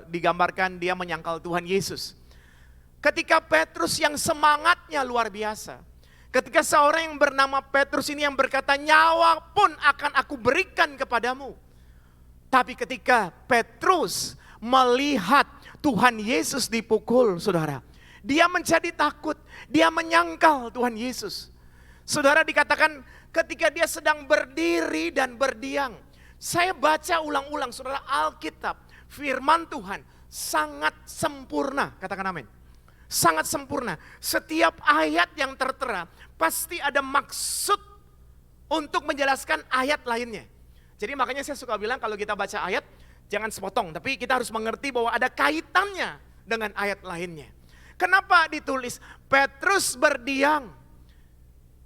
digambarkan dia menyangkal Tuhan Yesus. Ketika Petrus yang semangatnya luar biasa, ketika seorang yang bernama Petrus ini yang berkata, nyawa pun akan aku berikan kepadamu. Tapi ketika Petrus melihat Tuhan Yesus dipukul, saudara, dia menjadi takut, dia menyangkal Tuhan Yesus. Saudara, dikatakan ketika dia sedang berdiri dan berdiam. Saya baca ulang-ulang saudara, Alkitab, firman Tuhan sangat sempurna, katakan amin. Sangat sempurna. Setiap ayat yang tertera pasti ada maksud untuk menjelaskan ayat lainnya. Jadi makanya saya suka bilang kalau kita baca ayat, jangan sepotong. Tapi kita harus mengerti bahwa ada kaitannya dengan ayat lainnya. Kenapa ditulis Petrus berdiam,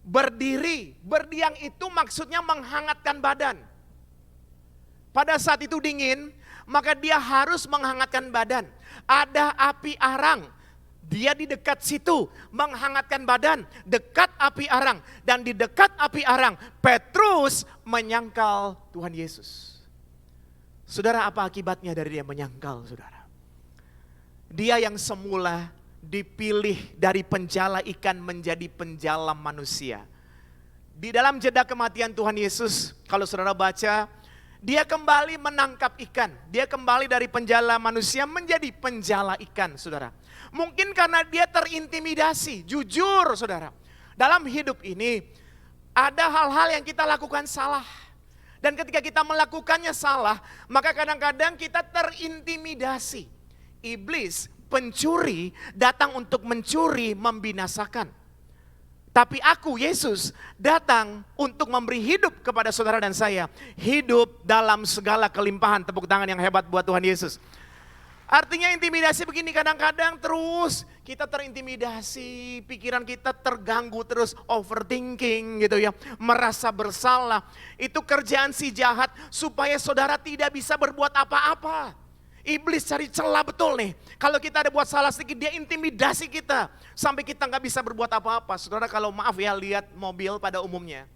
berdiri. Berdiam itu maksudnya menghangatkan badan. Pada saat itu dingin, maka dia harus menghangatkan badan. Ada api arang. Dia di dekat situ menghangatkan badan, dekat api arang. Dan di dekat api arang, Petrus menyangkal Tuhan Yesus. Saudara, apa akibatnya dari dia menyangkal, saudara? Dia yang semula dipilih dari penjala ikan menjadi penjala manusia. Di dalam jeda kematian Tuhan Yesus, kalau saudara baca, dia kembali menangkap ikan. Dia kembali dari penjala manusia menjadi penjala ikan, saudara. Mungkin karena dia terintimidasi, jujur saudara. Dalam hidup ini ada hal-hal yang kita lakukan salah. Dan ketika kita melakukannya salah, maka kadang-kadang kita terintimidasi. Iblis, pencuri, datang untuk mencuri, membinasakan. Tapi aku, Yesus, datang untuk memberi hidup kepada saudara dan saya. Hidup dalam segala kelimpahan. Tepuk tangan yang hebat buat Tuhan Yesus. Artinya intimidasi begini, kadang-kadang terus kita terintimidasi, pikiran kita terganggu terus, overthinking gitu ya, merasa bersalah. Itu kerjaan si jahat supaya saudara tidak bisa berbuat apa-apa. Iblis cari celah betul nih. Kalau kita ada buat salah sedikit, dia intimidasi kita sampai kita nggak bisa berbuat apa-apa. Saudara, kalau maaf ya, lihat mobil pada umumnya.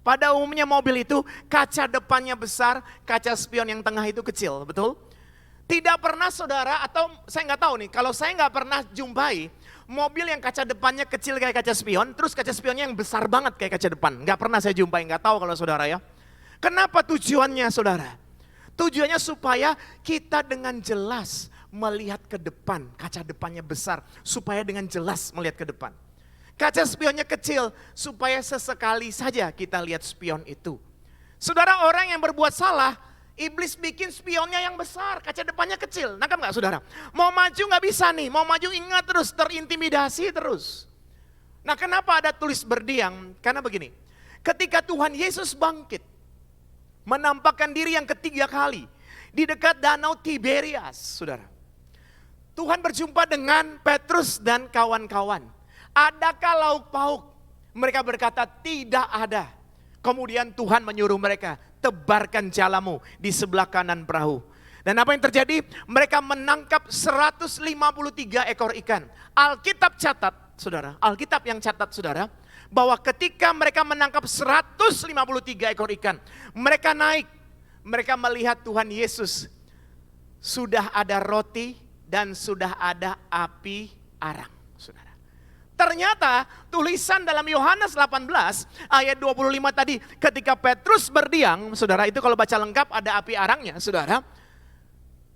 Pada umumnya mobil itu kaca depannya besar, kaca spion yang tengah itu kecil, betul? Tidak pernah saudara, atau saya nggak tahu nih, kalau saya nggak pernah jumpai mobil yang kaca depannya kecil kayak kaca spion, terus kaca spionnya yang besar banget kayak kaca depan. Nggak pernah saya jumpai, nggak tahu kalau saudara ya. Kenapa tujuannya saudara? Tujuannya supaya kita dengan jelas melihat ke depan, kaca depannya besar, supaya dengan jelas melihat ke depan. Kaca spionnya kecil, supaya sesekali saja kita lihat spion itu. Saudara, orang yang berbuat salah, iblis bikin spionnya yang besar, kaca depannya kecil. Nangkap gak saudara? Mau maju gak bisa nih, mau maju ingat terus, terintimidasi terus. Nah, kenapa ada tulis berdiam? Karena begini, ketika Tuhan Yesus bangkit, menampakkan diri yang ketiga kali di dekat danau Tiberias, saudara. Tuhan berjumpa dengan Petrus dan kawan-kawan. Adakah lauk pauk? Mereka berkata tidak ada. Kemudian Tuhan menyuruh mereka, tebarkan jalamu di sebelah kanan perahu. Dan apa yang terjadi? Mereka menangkap 153 ekor ikan. Alkitab catat, saudara, Alkitab yang catat saudara, bahwa ketika mereka menangkap 153 ekor ikan, mereka naik, mereka melihat Tuhan Yesus. Sudah ada roti dan sudah ada api arang, saudara. Ternyata tulisan dalam Yohanes 18 ayat 25 tadi, ketika Petrus berdiam, saudara, itu kalau baca lengkap ada api arangnya, saudara.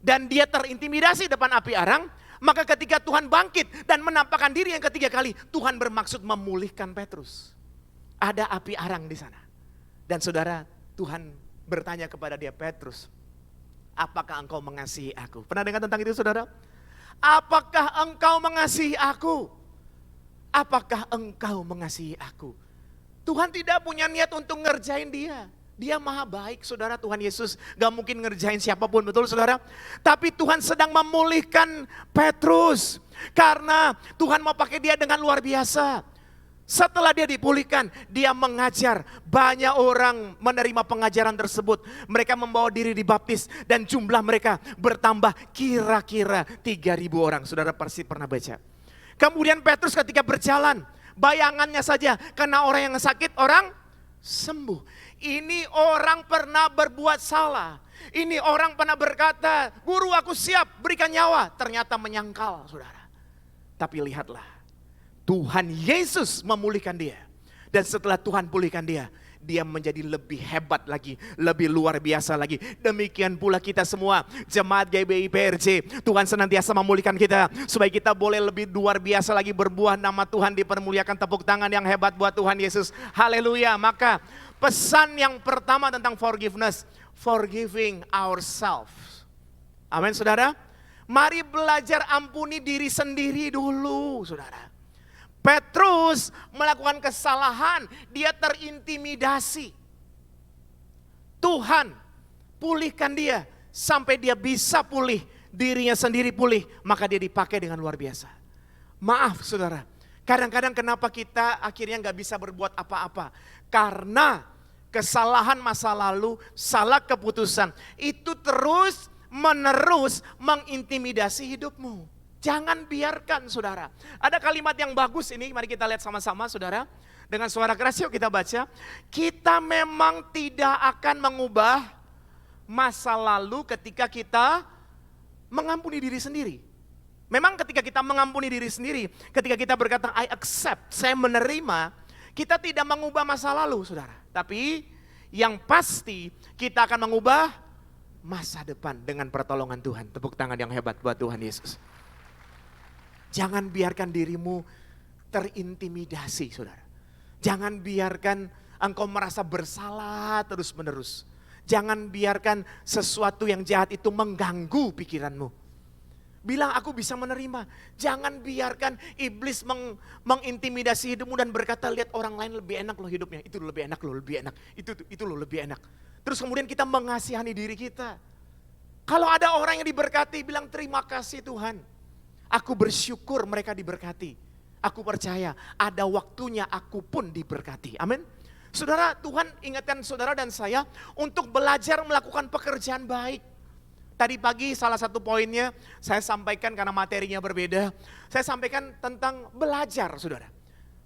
Dan dia terintimidasi depan api arang, maka ketika Tuhan bangkit dan menampakkan diri yang ketiga kali, Tuhan bermaksud memulihkan Petrus. Ada api arang di sana. Dan saudara, Tuhan bertanya kepada dia, Petrus, apakah engkau mengasihi aku? Pernah dengar tentang itu saudara? Apakah engkau mengasihi aku? Apakah engkau mengasihi aku? Tuhan tidak punya niat untuk ngerjain dia. Dia maha baik saudara, Tuhan Yesus gak mungkin ngerjain siapapun, betul saudara? Tapi Tuhan sedang memulihkan Petrus. Karena Tuhan mau pakai dia dengan luar biasa. Setelah dia dipulihkan, dia mengajar. Banyak orang menerima pengajaran tersebut. Mereka membawa diri dibaptis dan jumlah mereka bertambah kira-kira 3.000 orang. Saudara pasti pernah baca. Kemudian Petrus ketika berjalan, bayangannya saja, karena orang yang sakit, orang sembuh. Ini orang pernah berbuat salah. Ini orang pernah berkata, guru aku siap berikan nyawa. Ternyata menyangkal saudara. Tapi lihatlah, Tuhan Yesus memulihkan dia. Dan setelah Tuhan pulihkan dia, dia menjadi lebih hebat lagi, lebih luar biasa lagi. Demikian pula kita semua, jemaat GBI PRJ, Tuhan senantiasa memulihkan kita, supaya kita boleh lebih luar biasa lagi berbuah, nama Tuhan dipermuliakan. Tepuk tangan yang hebat buat Tuhan Yesus, haleluya. Maka pesan yang pertama tentang forgiveness, forgiving ourselves. Amin saudara. Mari belajar ampuni diri sendiri dulu, saudara. Petrus melakukan kesalahan, dia terintimidasi. Tuhan pulihkan dia sampai dia bisa pulih, dirinya sendiri pulih, maka dia dipakai dengan luar biasa. Maaf saudara, kadang-kadang kenapa kita akhirnya nggak bisa berbuat apa-apa? Karena kesalahan masa lalu, salah keputusan, itu terus menerus mengintimidasi hidupmu. Jangan biarkan saudara. Ada kalimat yang bagus ini, mari kita lihat sama-sama saudara. Dengan suara keras yuk kita baca. Kita memang tidak akan mengubah masa lalu ketika kita mengampuni diri sendiri. Memang ketika kita mengampuni diri sendiri, ketika kita berkata I accept, saya menerima, kita tidak mengubah masa lalu saudara. Tapi yang pasti kita akan mengubah masa depan dengan pertolongan Tuhan. Tepuk tangan yang hebat buat Tuhan Yesus. Jangan biarkan dirimu terintimidasi saudara. Jangan biarkan engkau merasa bersalah terus menerus. Jangan biarkan sesuatu yang jahat itu mengganggu pikiranmu. Bilang aku bisa menerima. Jangan biarkan iblis mengintimidasi hidupmu dan berkata lihat orang lain lebih enak loh hidupnya. Itu lebih enak loh, lebih enak. Itu loh lebih enak. Terus kemudian kita mengasihani diri kita. Kalau ada orang yang diberkati bilang terima kasih Tuhan. Aku bersyukur mereka diberkati. Aku percaya ada waktunya aku pun diberkati. Amin. Saudara, Tuhan ingatkan saudara dan saya untuk belajar melakukan pekerjaan baik. Tadi pagi salah satu poinnya saya sampaikan karena materinya berbeda. Saya sampaikan tentang belajar saudara.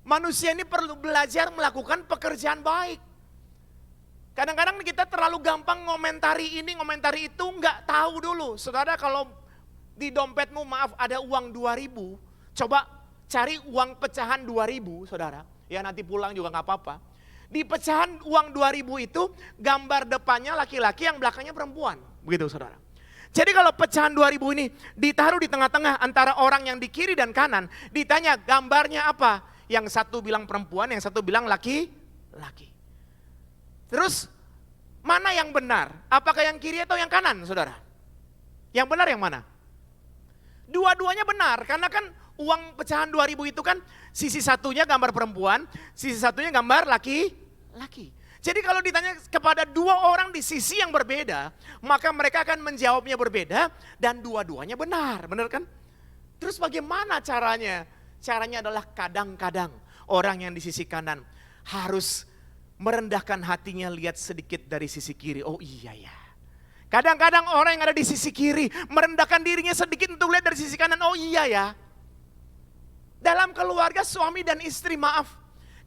Manusia ini perlu belajar melakukan pekerjaan baik. Kadang-kadang kita terlalu gampang ngomentari ini, ngomentari itu, nggak tahu dulu. Saudara kalau di dompetmu maaf ada uang 2.000, coba cari uang pecahan 2.000 saudara, ya nanti pulang juga gak apa-apa. Di pecahan uang 2.000 itu gambar depannya laki-laki yang belakangnya perempuan, begitu saudara. Jadi kalau pecahan 2.000 ini ditaruh di tengah-tengah antara orang yang di kiri dan kanan, ditanya gambarnya apa? Yang satu bilang perempuan, yang satu bilang laki-laki. Terus mana yang benar? Apakah yang kiri atau yang kanan saudara? Yang benar yang mana? Dua-duanya benar, karena kan uang pecahan 2.000 itu kan sisi satunya gambar perempuan, sisi satunya gambar laki-laki. Jadi kalau ditanya kepada dua orang di sisi yang berbeda, maka mereka akan menjawabnya berbeda dan dua-duanya benar, benar kan? Terus bagaimana caranya? Caranya adalah kadang-kadang orang yang di sisi kanan harus merendahkan hatinya lihat sedikit dari sisi kiri. Oh iya ya. Kadang-kadang orang yang ada di sisi kiri merendahkan dirinya sedikit untuk lihat dari sisi kanan. Oh iya ya. Dalam keluarga suami dan istri maaf,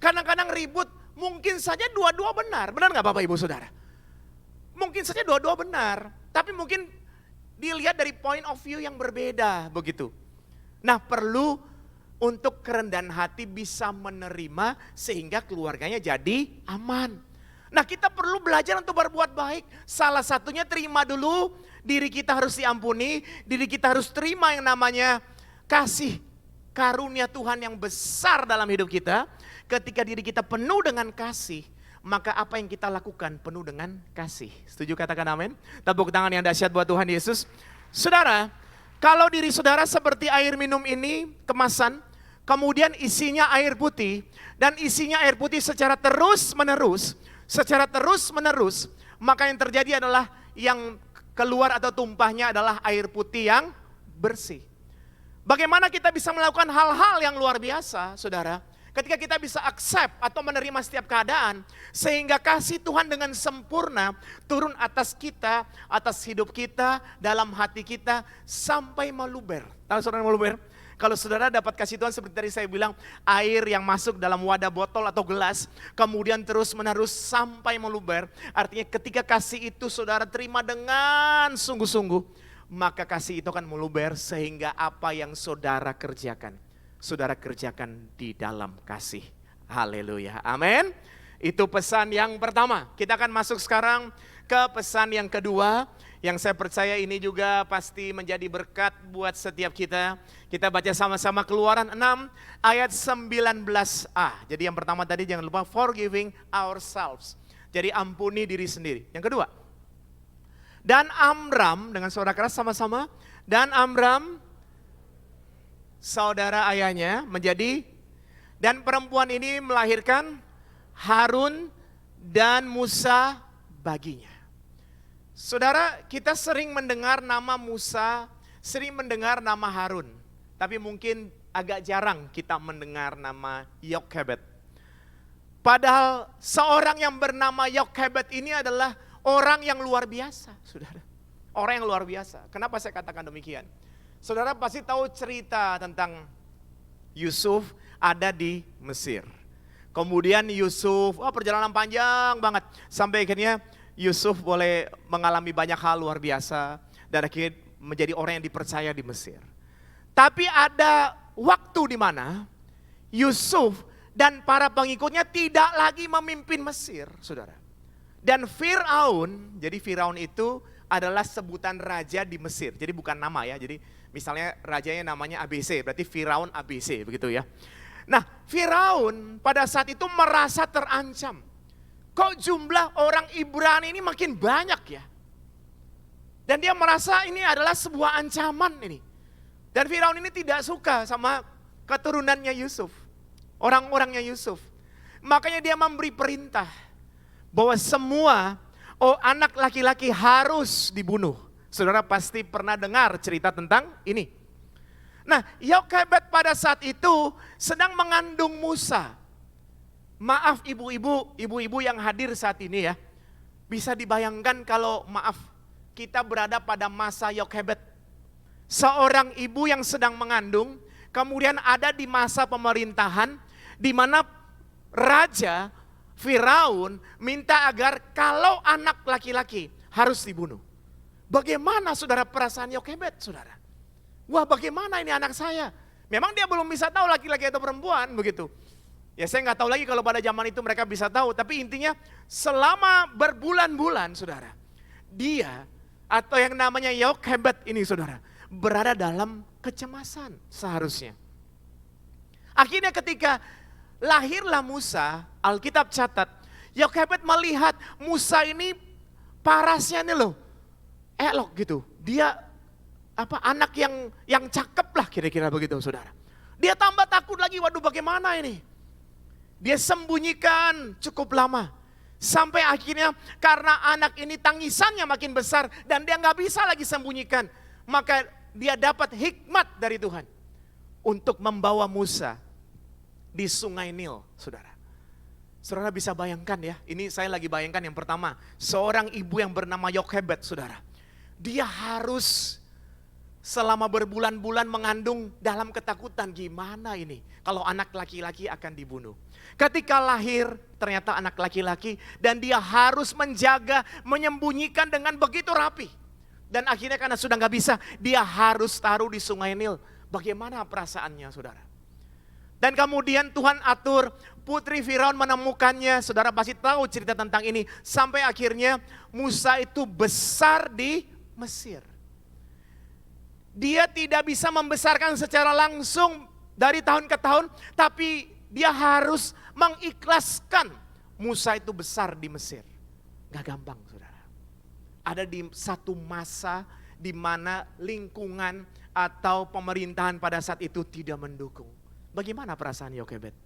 kadang-kadang ribut, mungkin saja dua-dua benar. Benar gak Bapak Ibu Saudara? Mungkin saja dua-dua benar, tapi mungkin dilihat dari point of view yang berbeda begitu. Nah perlu untuk kerendahan hati bisa menerima sehingga keluarganya jadi aman. Nah kita perlu belajar untuk berbuat baik. Salah satunya terima dulu, diri kita harus diampuni, diri kita harus terima yang namanya kasih. Karunia Tuhan yang besar dalam hidup kita, ketika diri kita penuh dengan kasih, maka apa yang kita lakukan penuh dengan kasih. Setuju katakan amin? Tepuk tangan yang dahsyat buat Tuhan Yesus. Saudara, kalau diri saudara seperti air minum ini, kemasan, kemudian isinya air putih, dan isinya air putih secara terus menerus, maka yang terjadi adalah yang keluar atau tumpahnya adalah air putih yang bersih. Bagaimana kita bisa melakukan hal-hal yang luar biasa, saudara? Ketika kita bisa accept atau menerima setiap keadaan, sehingga kasih Tuhan dengan sempurna turun atas kita, atas hidup kita, dalam hati kita, sampai meluber. Tahu saudara meluber? Kalau saudara dapat kasih Tuhan seperti tadi saya bilang, air yang masuk dalam wadah botol atau gelas, kemudian terus menerus sampai meluber. Artinya ketika kasih itu saudara terima dengan sungguh-sungguh, maka kasih itu akan meluber sehingga apa yang saudara kerjakan di dalam kasih. Haleluya, amin. Itu pesan yang pertama. Kita akan masuk sekarang ke pesan yang kedua, yang saya percaya ini juga pasti menjadi berkat buat setiap kita. Kita baca sama-sama Keluaran 6 ayat 19a. Jadi yang pertama tadi jangan lupa forgiving ourselves. Jadi ampuni diri sendiri. Yang kedua, dan Amram, dengan suara keras sama-sama, Dan Amram, saudara ayahnya dan perempuan ini melahirkan Harun dan Musa baginya. Saudara, kita sering mendengar nama Musa, sering mendengar nama Harun. Tapi mungkin agak jarang kita mendengar nama Yokhebed. Padahal seorang yang bernama Yokhebed ini adalah orang yang luar biasa, saudara. Orang yang luar biasa. Kenapa saya katakan demikian? Saudara pasti tahu cerita tentang Yusuf ada di Mesir. Kemudian Yusuf, perjalanan panjang banget. Sampai akhirnya Yusuf boleh mengalami banyak hal luar biasa. Dan akhirnya menjadi orang yang dipercaya di Mesir. Tapi ada waktu di mana Yusuf dan para pengikutnya tidak lagi memimpin Mesir, saudara. Dan Firaun, jadi Firaun itu adalah sebutan raja di Mesir. Jadi bukan nama ya, jadi misalnya rajanya namanya ABC, berarti Firaun ABC begitu ya. Nah, Firaun pada saat itu merasa terancam. Kok jumlah orang Ibrani ini makin banyak ya? Dan dia merasa ini adalah sebuah ancaman ini. Dan Firaun ini tidak suka sama keturunannya Yusuf, orang-orangnya Yusuf. Makanya dia memberi perintah bahwa semua anak laki-laki harus dibunuh. Saudara pasti pernah dengar cerita tentang ini. Nah, Yokhebed pada saat itu sedang mengandung Musa. Maaf ibu-ibu yang hadir saat ini ya. Bisa dibayangkan kalau kita berada pada masa Yokhebed. Seorang ibu yang sedang mengandung, kemudian ada di masa pemerintahan di mana raja Firaun minta agar kalau anak laki-laki harus dibunuh. Bagaimana saudara perasaan Yokhebed, saudara? Wah, bagaimana ini anak saya? Memang dia belum bisa tahu laki-laki atau perempuan begitu. Ya saya nggak tahu lagi kalau pada zaman itu mereka bisa tahu. Tapi intinya selama berbulan-bulan saudara, dia atau yang namanya Yokhebed ini saudara, berada dalam kecemasan seharusnya. Akhirnya ketika lahirlah Musa, Alkitab catat, Yokhebed melihat Musa ini parasnya nih loh, elok gitu. Dia anak yang cakep lah kira-kira begitu saudara. Dia tambah takut lagi, waduh bagaimana ini. Dia sembunyikan cukup lama. Sampai akhirnya karena anak ini tangisannya makin besar dan dia gak bisa lagi sembunyikan. Maka dia dapat hikmat dari Tuhan untuk membawa Musa di sungai Nil, saudara. Saudara bisa bayangkan ya, ini saya lagi bayangkan yang pertama. Seorang ibu yang bernama Yokhebed, saudara. Dia harus selama berbulan-bulan mengandung dalam ketakutan. Gimana ini kalau anak laki-laki akan dibunuh. Ketika lahir ternyata anak laki-laki dan dia harus menjaga, menyembunyikan dengan begitu rapi. Dan akhirnya karena sudah gak bisa, dia harus taruh di sungai Nil. Bagaimana perasaannya saudara? Dan kemudian Tuhan atur putri Firaun menemukannya. Saudara pasti tahu cerita tentang ini. Sampai akhirnya Musa itu besar di Mesir. Dia tidak bisa membesarkan secara langsung dari tahun ke tahun. Tapi dia harus mengikhlaskan Musa itu besar di Mesir. Gak gampang saudara. Ada di satu masa di mana lingkungan atau pemerintahan pada saat itu tidak mendukung. Bagaimana perasaan Yokhebed?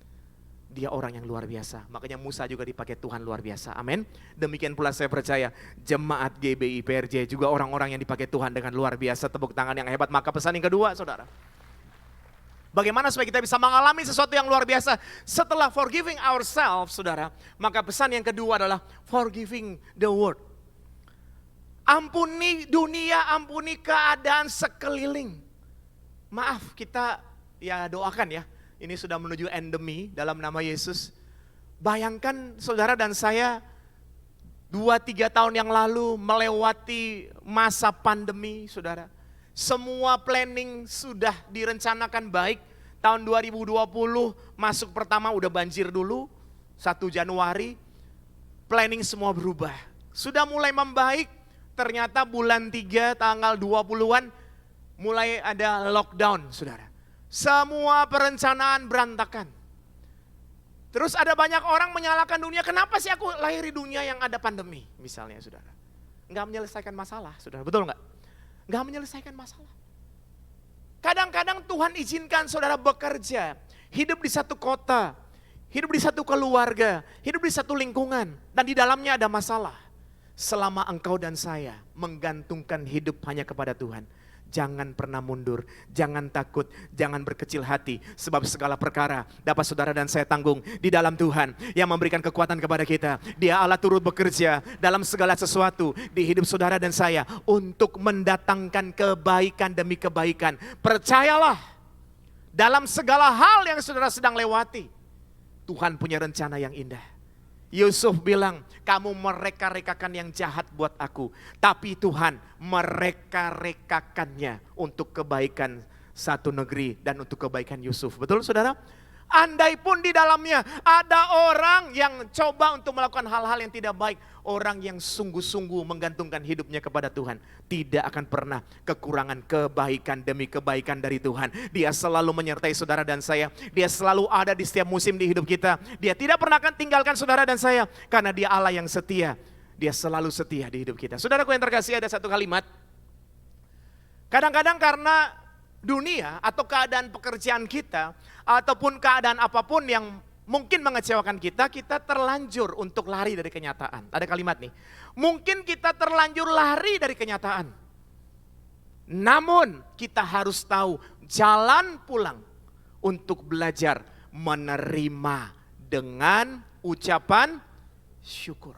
Dia orang yang luar biasa. Makanya Musa juga dipakai Tuhan luar biasa. Amin. Demikian pula saya percaya jemaat GBI PRJ juga orang-orang yang dipakai Tuhan dengan luar biasa. Tepuk tangan yang hebat. Maka pesan yang kedua saudara. Bagaimana supaya kita bisa mengalami sesuatu yang luar biasa setelah forgiving ourselves saudara. Maka pesan yang kedua adalah forgiving the world. Ampuni dunia, ampuni keadaan sekeliling. Maaf kita ya doakan ya. Ini sudah menuju endemi dalam nama Yesus. Bayangkan saudara dan saya 2-3 tahun yang lalu melewati masa pandemi saudara. Semua planning sudah direncanakan baik. Tahun 2020 masuk pertama udah banjir dulu. 1 Januari planning semua berubah. Sudah mulai membaik. Ternyata bulan 3 tanggal 20-an mulai ada lockdown saudara. Semua perencanaan berantakan. Terus ada banyak orang menyalahkan dunia, kenapa sih aku lahir di dunia yang ada pandemi misalnya saudara. Enggak menyelesaikan masalah saudara, betul enggak? Enggak menyelesaikan masalah. Kadang-kadang Tuhan izinkan saudara bekerja, hidup di satu kota, hidup di satu keluarga, hidup di satu lingkungan, dan di dalamnya ada masalah. Selama engkau dan saya menggantungkan hidup hanya kepada Tuhan, jangan pernah mundur, jangan takut, jangan berkecil hati. Sebab segala perkara dapat saudara dan saya tanggung di dalam Tuhan yang memberikan kekuatan kepada kita. Dia Allah turut bekerja dalam segala sesuatu di hidup saudara dan saya untuk mendatangkan kebaikan demi kebaikan. Percayalah, dalam segala hal yang saudara sedang lewati, Tuhan punya rencana yang indah. Yusuf bilang, kamu mereka-rekakan yang jahat buat aku. Tapi Tuhan mereka-rekakannya untuk kebaikan satu negeri dan untuk kebaikan Yusuf. Betul saudara? Andai pun di dalamnya ada orang yang coba untuk melakukan hal-hal yang tidak baik. Orang yang sungguh-sungguh menggantungkan hidupnya kepada Tuhan. Tidak akan pernah kekurangan kebaikan demi kebaikan dari Tuhan. Dia selalu menyertai saudara dan saya. Dia selalu ada di setiap musim di hidup kita. Dia tidak pernah akan tinggalkan saudara dan saya. Karena dia Allah yang setia. Dia selalu setia di hidup kita. Saudaraku yang terkasih, ada satu kalimat. Kadang-kadang karena dunia atau keadaan pekerjaan kita ataupun keadaan apapun yang mungkin mengecewakan kita, kita terlanjur untuk lari dari kenyataan. Ada kalimat nih, mungkin kita terlanjur lari dari kenyataan. Namun kita harus tahu jalan pulang untuk belajar menerima dengan ucapan syukur.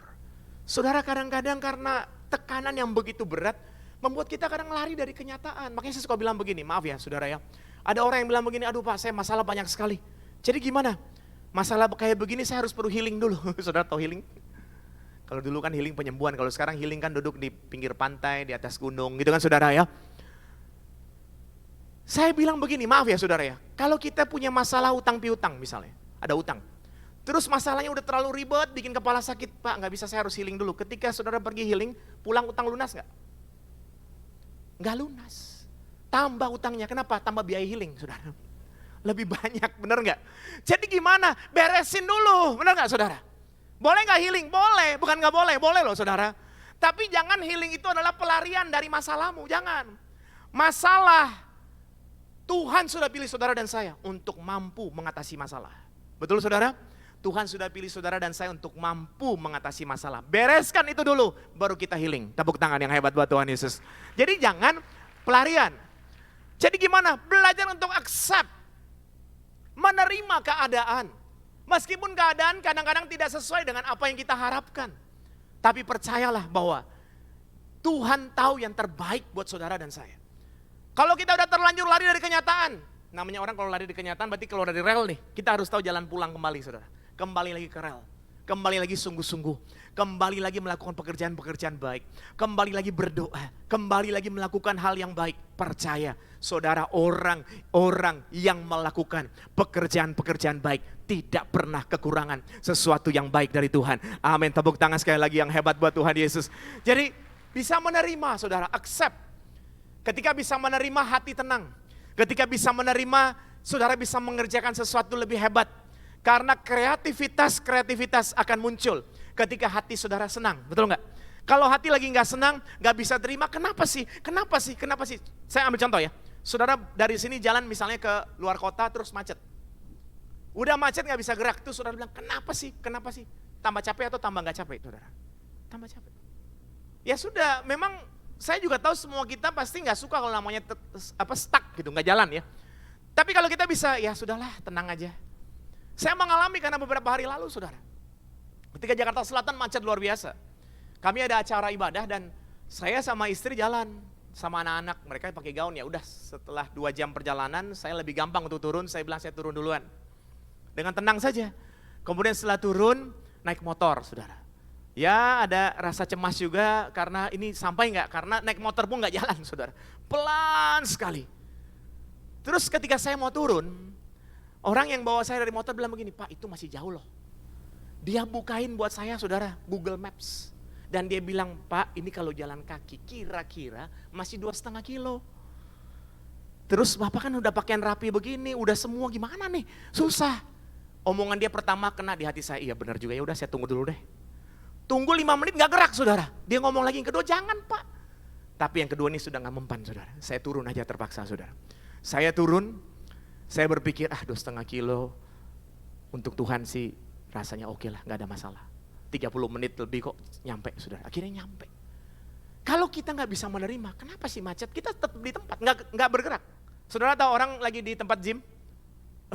Saudara, kadang-kadang karena tekanan yang begitu berat, membuat kita kadang lari dari kenyataan. Makanya saya suka bilang begini, maaf ya saudara ya. Ada orang yang bilang begini, aduh Pak, saya masalah banyak sekali. Jadi gimana? Masalah kayak begini saya harus perlu healing dulu. Saudara tahu healing? Kalau dulu kan healing penyembuhan, kalau sekarang healing kan duduk di pinggir pantai, di atas gunung gitu kan saudara ya. Saya bilang begini, maaf ya saudara ya. Kalau kita punya masalah utang piutang misalnya, ada utang. Terus masalahnya udah terlalu ribet, bikin kepala sakit, Pak nggak bisa, saya harus healing dulu. Ketika saudara pergi healing, pulang utang lunas nggak? Nggak lunas. Tambah utangnya, kenapa? Tambah biaya healing, saudara. Lebih banyak, bener nggak? Jadi gimana? Beresin dulu, bener nggak saudara? Boleh nggak healing? Boleh, bukan nggak boleh, boleh loh saudara. Tapi jangan healing itu adalah pelarian dari masalahmu, jangan. Masalah, Tuhan sudah pilih saudara dan saya untuk mampu mengatasi masalah. Betul saudara? Tuhan sudah pilih saudara dan saya untuk mampu mengatasi masalah. Bereskan itu dulu, baru kita healing. Tepuk tangan yang hebat buat Tuhan Yesus. Jadi jangan pelarian. Jadi gimana? Belajar untuk accept. Menerima keadaan. Meskipun keadaan kadang-kadang tidak sesuai dengan apa yang kita harapkan. Tapi percayalah bahwa Tuhan tahu yang terbaik buat saudara dan saya. Kalau kita udah terlanjur lari dari kenyataan. Namanya orang kalau lari dari kenyataan berarti keluar dari rel nih. Kita harus tahu jalan pulang kembali saudara. Kembali lagi ke rel, kembali lagi sungguh-sungguh, kembali lagi melakukan pekerjaan-pekerjaan baik, kembali lagi berdoa, kembali lagi melakukan hal yang baik. Percaya saudara, orang yang melakukan pekerjaan-pekerjaan baik tidak pernah kekurangan sesuatu yang baik dari Tuhan. Amin, tepuk tangan sekali lagi yang hebat buat Tuhan Yesus. Jadi bisa menerima saudara, accept. Ketika bisa menerima, hati tenang. Ketika bisa menerima, saudara bisa mengerjakan sesuatu lebih hebat. Karena kreativitas akan muncul ketika hati saudara senang, betul nggak? Kalau hati lagi nggak senang, nggak bisa terima, kenapa sih? Saya ambil contoh ya, saudara dari sini jalan misalnya ke luar kota terus macet. Udah macet nggak bisa gerak, tuh saudara bilang kenapa sih? Tambah capek atau tambah nggak capek saudara? Tambah capek. Ya sudah, memang saya juga tahu semua kita pasti nggak suka kalau namanya stuck gitu, nggak jalan ya. Tapi kalau kita bisa, ya sudahlah, tenang aja. Saya mengalami karena beberapa hari lalu saudara. Ketika Jakarta Selatan macet luar biasa. Kami ada acara ibadah dan saya sama istri jalan sama anak-anak. Mereka pakai gaun, ya udah setelah 2 jam perjalanan saya lebih gampang untuk turun. Saya bilang saya turun duluan. Dengan tenang saja. Kemudian setelah turun naik motor saudara. Ya ada rasa cemas juga karena ini sampai nggak? Karena naik motor pun nggak jalan saudara. Pelan sekali. Terus ketika saya mau turun, orang yang bawa saya dari motor bilang begini, Pak itu masih jauh loh. Dia bukain buat saya saudara Google Maps. Dan dia bilang, Pak ini kalau jalan kaki kira-kira masih 2,5 kilo. Terus Bapak kan udah pakaian rapi begini, udah semua gimana nih? Susah. Omongan dia pertama kena di hati saya, iya benar juga, ya udah saya tunggu dulu deh. Tunggu 5 menit gak gerak saudara. Dia ngomong lagi yang kedua, jangan Pak. Tapi yang kedua ini sudah gak mempan saudara. Saya turun aja terpaksa saudara. Saya turun, saya berpikir 2,5 kilo untuk Tuhan sih rasanya oke lah, gak ada masalah. 30 menit lebih kok nyampe, saudara. Akhirnya nyampe. Kalau kita nggak bisa menerima, kenapa sih macet? Kita tetap di tempat, nggak bergerak. Saudara tahu orang lagi di tempat gym,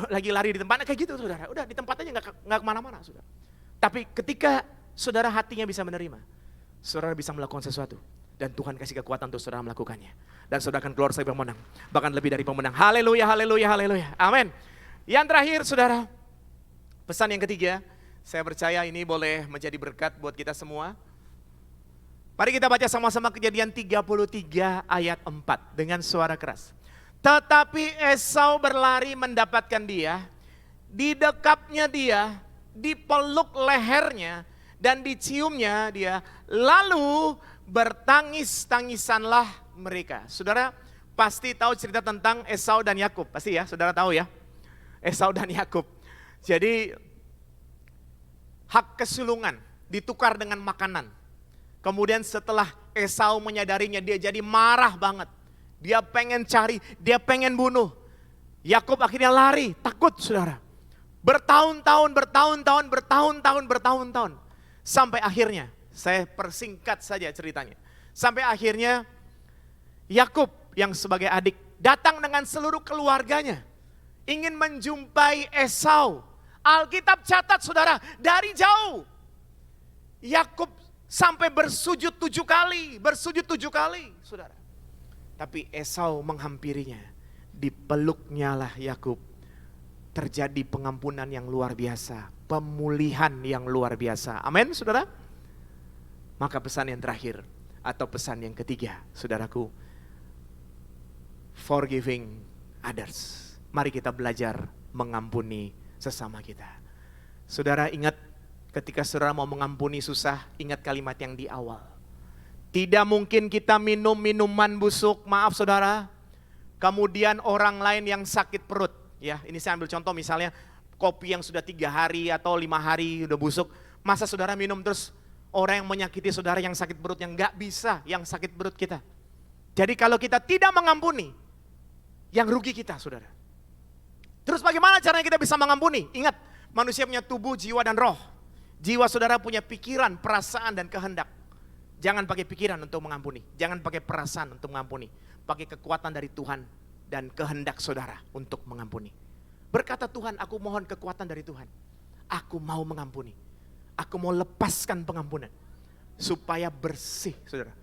lagi lari di tempat, kayak gitu saudara. Udah di tempat aja nggak kemana-mana saudara. Tapi ketika saudara hatinya bisa menerima, saudara bisa melakukan sesuatu. Dan Tuhan kasih kekuatan untuk saudara melakukannya. Dan saudara akan keluar sebagai pemenang. Bahkan lebih dari pemenang. Haleluya, haleluya, haleluya. Amin. Yang terakhir saudara, pesan yang ketiga, saya percaya ini boleh menjadi berkat buat kita semua. Mari kita baca sama-sama Kejadian 33 ayat 4 dengan suara keras. Tetapi Esau berlari mendapatkan dia, didekapnya dia, dipeluk lehernya, dan diciumnya dia, lalu bertangis-tangisanlah mereka. Saudara pasti tahu cerita tentang Esau dan Yakub, pasti ya, saudara tahu ya. Esau dan Yakub. Jadi hak kesulungan ditukar dengan makanan. Kemudian setelah Esau menyadarinya, dia jadi marah banget. Dia pengen cari, dia pengen bunuh. Yakub akhirnya lari, takut saudara. Bertahun-tahun. Sampai akhirnya, saya persingkat saja ceritanya. Sampai akhirnya Yakub yang sebagai adik datang dengan seluruh keluarganya. Ingin menjumpai Esau. Alkitab catat saudara, dari jauh. Yakub sampai bersujud 7 kali, saudara. Tapi Esau menghampirinya, dipeluknya lah Yakub. Terjadi pengampunan yang luar biasa, pemulihan yang luar biasa. Amin, saudara. Maka pesan yang terakhir atau pesan yang ketiga, saudaraku, forgiving others. Mari kita belajar mengampuni sesama kita. Saudara ingat, ketika saudara mau mengampuni susah, ingat kalimat yang di awal. Tidak mungkin kita minum minuman busuk, maaf saudara. Kemudian orang lain yang sakit perut. Ya, ini saya ambil contoh misalnya kopi yang sudah 3 hari atau 5 hari udah busuk. Masa saudara minum terus orang yang menyakiti saudara yang sakit perut, yang gak bisa, yang sakit perut kita. Jadi kalau kita tidak mengampuni, yang rugi kita saudara. Terus bagaimana caranya kita bisa mengampuni? Ingat, manusia punya tubuh, jiwa dan roh. Jiwa saudara punya pikiran, perasaan, dan kehendak. Jangan pakai pikiran untuk mengampuni. Jangan pakai perasaan untuk mengampuni. Pakai kekuatan dari Tuhan dan kehendak saudara untuk mengampuni. Berkata Tuhan, aku mohon kekuatan dari Tuhan. Aku mau mengampuni. Aku mau lepaskan pengampunan. Supaya bersih saudara.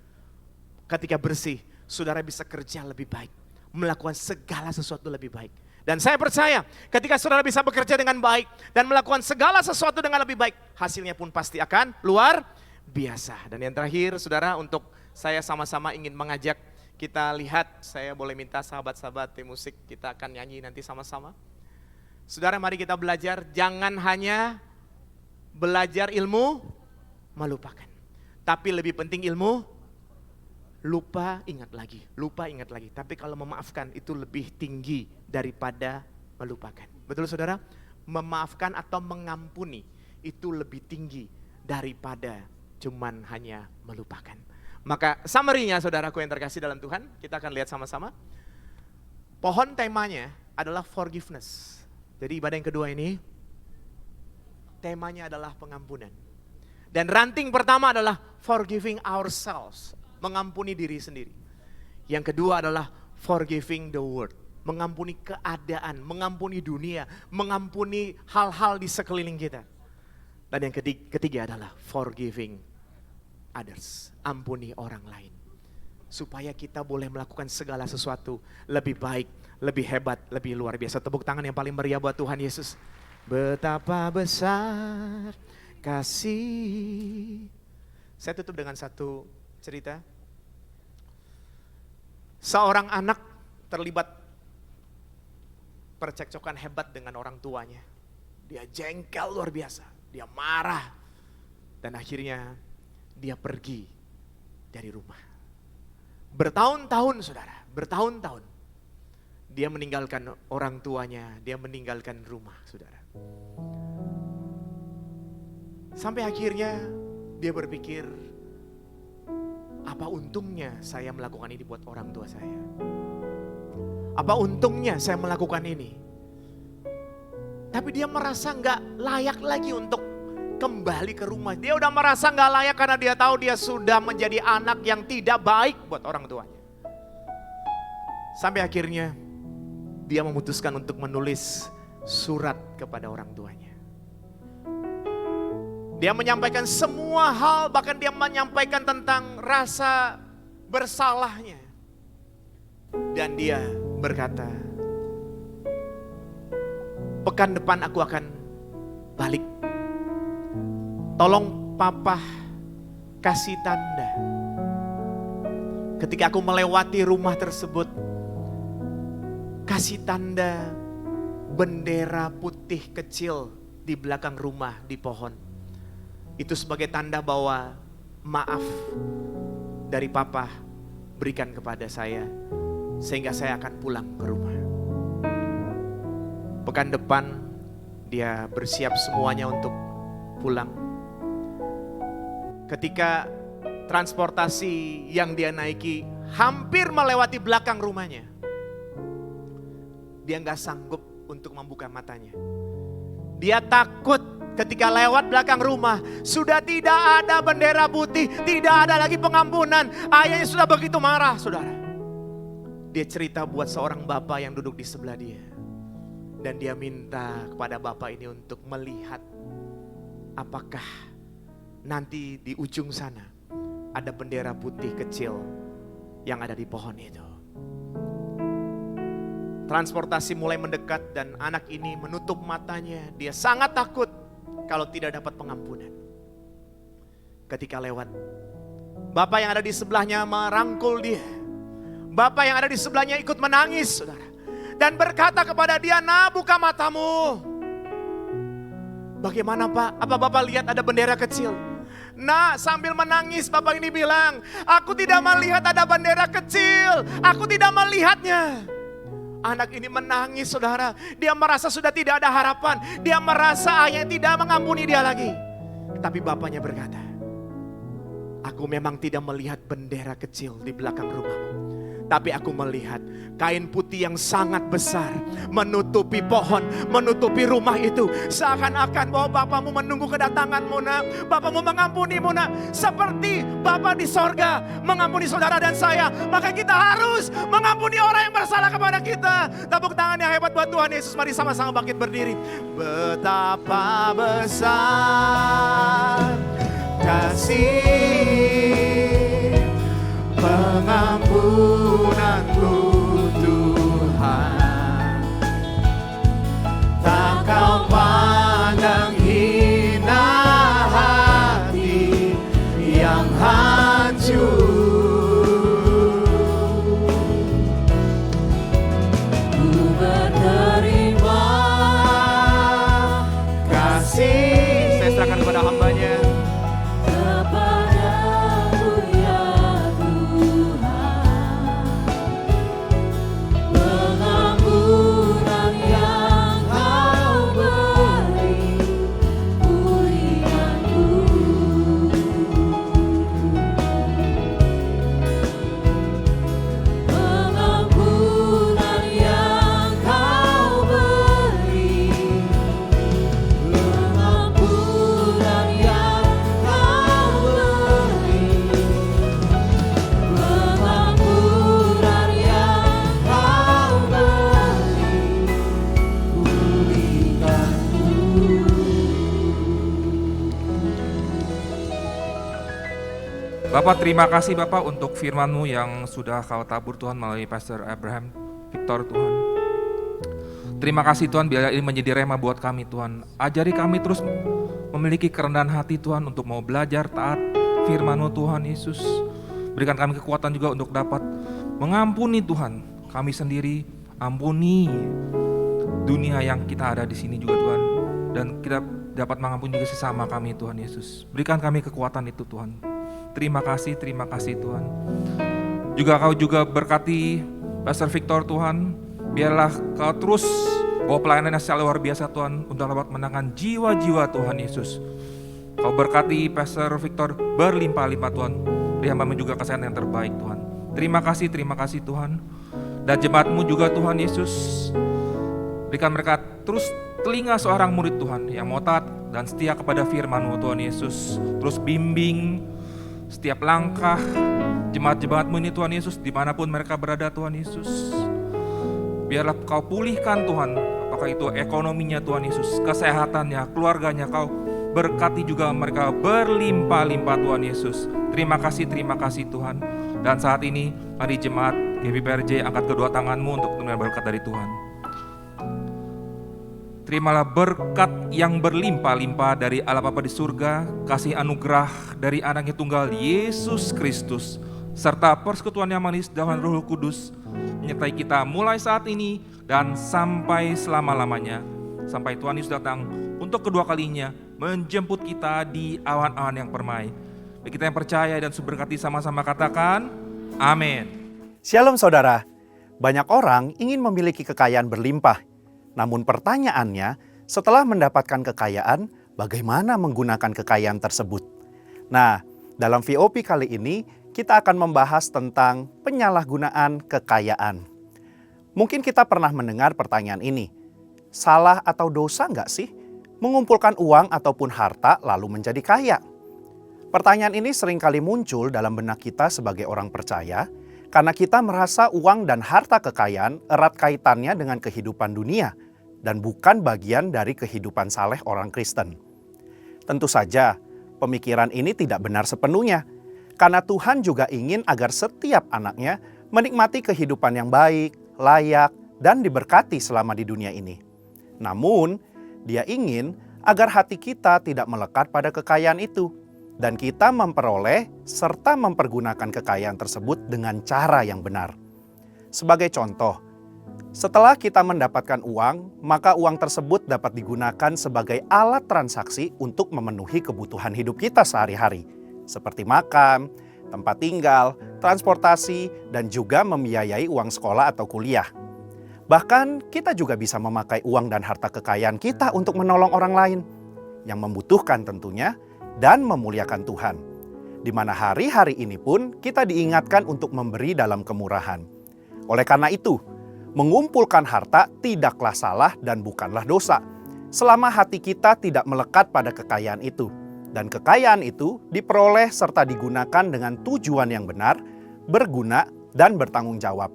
Ketika bersih, saudara bisa kerja lebih baik. Melakukan segala sesuatu lebih baik. Dan saya percaya ketika saudara bisa bekerja dengan baik dan melakukan segala sesuatu dengan lebih baik, hasilnya pun pasti akan luar biasa. Dan yang terakhir saudara, untuk saya sama-sama ingin mengajak kita lihat, saya boleh minta sahabat-sahabat tim musik, kita akan nyanyi nanti sama-sama. Saudara mari kita belajar, jangan hanya belajar ilmu melupakan. Tapi lebih penting ilmu lupa ingat lagi. Tapi kalau memaafkan itu lebih tinggi daripada melupakan. Betul saudara? Memaafkan atau mengampuni itu lebih tinggi daripada cuman hanya melupakan. Maka summary-nya saudaraku yang terkasih dalam Tuhan, kita akan lihat sama-sama. Pohon temanya adalah forgiveness. Jadi ibadah yang kedua ini, temanya adalah pengampunan. Dan ranting pertama adalah forgiving ourselves. Mengampuni diri sendiri. Yang kedua adalah forgiving the world. Mengampuni keadaan, mengampuni dunia, mengampuni hal-hal di sekeliling kita. Dan yang ketiga adalah forgiving others. Ampuni orang lain. Supaya kita boleh melakukan segala sesuatu lebih baik, lebih hebat, lebih luar biasa. Tepuk tangan yang paling meriah buat Tuhan Yesus. Betapa besar kasih. Saya tutup dengan satu cerita. Seorang anak terlibat percekcokan hebat dengan orang tuanya. Dia jengkel luar biasa, dia marah. Dan akhirnya dia pergi dari rumah. Bertahun-tahun saudara, bertahun-tahun. Dia meninggalkan orang tuanya, dia meninggalkan rumah saudara. Sampai akhirnya dia berpikir, apa untungnya saya melakukan ini buat orang tua saya? Apa untungnya saya melakukan ini? Tapi dia merasa nggak layak lagi untuk kembali ke rumah. Dia udah merasa nggak layak karena dia tahu dia sudah menjadi anak yang tidak baik buat orang tuanya. Sampai akhirnya dia memutuskan untuk menulis surat kepada orang tuanya. Dia menyampaikan semua hal, bahkan dia menyampaikan tentang rasa bersalahnya. Dan dia berkata, pekan depan aku akan balik. Tolong papa kasih tanda. Ketika aku melewati rumah tersebut, kasih tanda bendera putih kecil di belakang rumah di pohon. Itu sebagai tanda bahwa maaf dari papa berikan kepada saya, sehingga saya akan pulang ke rumah. Pekan depan dia bersiap semuanya untuk pulang. Ketika transportasi yang dia naiki hampir melewati belakang rumahnya, dia gak sanggup untuk membuka matanya. Dia takut ketika lewat belakang rumah, sudah tidak ada bendera putih, tidak ada lagi pengampunan. Ayahnya sudah begitu marah, saudara. Dia cerita buat seorang bapak yang duduk di sebelah dia. Dan dia minta kepada bapak ini untuk melihat apakah nanti di ujung sana ada bendera putih kecil yang ada di pohon itu. Transportasi mulai mendekat dan anak ini menutup matanya. Dia sangat takut kalau tidak dapat pengampunan. Ketika lewat, bapak yang ada di sebelahnya merangkul dia. Bapak yang ada di sebelahnya ikut menangis, saudara. Dan berkata kepada dia, "Nah, buka matamu." Bagaimana Pak? Apa Bapak lihat ada bendera kecil? Nah, sambil menangis bapak ini bilang, "Aku tidak melihat ada bendera kecil. Aku tidak melihatnya." Anak ini menangis, saudara. Dia merasa sudah tidak ada harapan. Dia merasa ayahnya tidak mengampuni dia lagi. Tapi bapaknya berkata, "Aku memang tidak melihat bendera kecil di belakang rumahmu. Tapi aku melihat kain putih yang sangat besar menutupi pohon, menutupi rumah itu. Seakan-akan bahwa Bapamu menunggu kedatanganmu, nak. Bapamu mengampunimu, nak. Seperti Bapa di sorga mengampuni saudara dan saya. Maka kita harus mengampuni orang yang bersalah kepada kita. Tepuk tangan yang hebat buat Tuhan Yesus. Mari sama-sama bangkit berdiri. Betapa besar kasih pengampunanmu Tuhan, tak kau pandang hina hati yang hancur. Ku menerima kasih. Saya serahkan kepada hambanya. Bapak, terima kasih Bapak untuk firman-Mu yang sudah Kau tabur Tuhan melalui Pastor Abraham Victor Tuhan. Terima kasih Tuhan, biar ini menjadi rema buat kami Tuhan. Ajari kami terus memiliki kerendahan hati Tuhan untuk mau belajar taat firman-Mu Tuhan Yesus. Berikan kami kekuatan juga untuk dapat mengampuni Tuhan kami sendiri, ampuni dunia yang kita ada di sini juga Tuhan. Dan kita dapat mengampuni juga sesama kami Tuhan Yesus. Berikan kami kekuatan itu Tuhan. Terima kasih Tuhan. Juga Kau juga berkati Pastor Victor Tuhan. Biarlah Kau terus bawa pelayanannya secara luar biasa Tuhan untuk dapat menangkan jiwa-jiwa Tuhan Yesus. Kau berkati Pastor Victor berlimpah-limpah Tuhan. Beri hamba juga kesehatan yang terbaik Tuhan. Terima kasih Tuhan. Dan jemaat-Mu juga Tuhan Yesus, berikan mereka terus telinga seorang murid Tuhan yang mau taat dan setia kepada firman-Mu Tuhan Yesus. Terus bimbing setiap langkah jemaat-jemaat-Mu ini Tuhan Yesus, dimanapun mereka berada Tuhan Yesus. Biarlah Kau pulihkan Tuhan, apakah itu ekonominya Tuhan Yesus, kesehatannya, keluarganya, Kau berkati juga mereka berlimpah-limpah Tuhan Yesus. Terima kasih Tuhan. Dan saat ini mari jemaat GBPRJ angkat kedua tanganmu untuk menerima berkat dari Tuhan. Terimalah berkat yang berlimpah-limpah dari Allah Bapa di surga, kasih anugerah dari Anaknya Tunggal Yesus Kristus, serta persekutuan yang manis dan Roh Kudus menyertai kita mulai saat ini dan sampai selama-lamanya. Sampai Tuhan Yesus datang untuk kedua kalinya menjemput kita di awan-awan yang permai. Bagi kita yang percaya dan berkati sama-sama katakan, amin. Shalom saudara, banyak orang ingin memiliki kekayaan berlimpah. Namun pertanyaannya, setelah mendapatkan kekayaan, bagaimana menggunakan kekayaan tersebut? Nah, dalam VOP kali ini, kita akan membahas tentang penyalahgunaan kekayaan. Mungkin kita pernah mendengar pertanyaan ini, salah atau dosa nggak sih mengumpulkan uang ataupun harta lalu menjadi kaya? Pertanyaan ini seringkali muncul dalam benak kita sebagai orang percaya, karena kita merasa uang dan harta kekayaan erat kaitannya dengan kehidupan dunia dan bukan bagian dari kehidupan saleh orang Kristen. Tentu saja, pemikiran ini tidak benar sepenuhnya, karena Tuhan juga ingin agar setiap anaknya menikmati kehidupan yang baik, layak, dan diberkati selama di dunia ini. Namun, Dia ingin agar hati kita tidak melekat pada kekayaan itu, dan kita memperoleh serta mempergunakan kekayaan tersebut dengan cara yang benar. Sebagai contoh, setelah kita mendapatkan uang, maka uang tersebut dapat digunakan sebagai alat transaksi untuk memenuhi kebutuhan hidup kita sehari-hari, seperti makan, tempat tinggal, transportasi, dan juga membiayai uang sekolah atau kuliah. Bahkan kita juga bisa memakai uang dan harta kekayaan kita untuk menolong orang lain yang membutuhkan tentunya, dan memuliakan Tuhan. Di mana hari-hari ini pun kita diingatkan untuk memberi dalam kemurahan. Oleh karena itu, mengumpulkan harta tidaklah salah dan bukanlah dosa, selama hati kita tidak melekat pada kekayaan itu. Dan kekayaan itu diperoleh serta digunakan dengan tujuan yang benar, berguna, dan bertanggung jawab.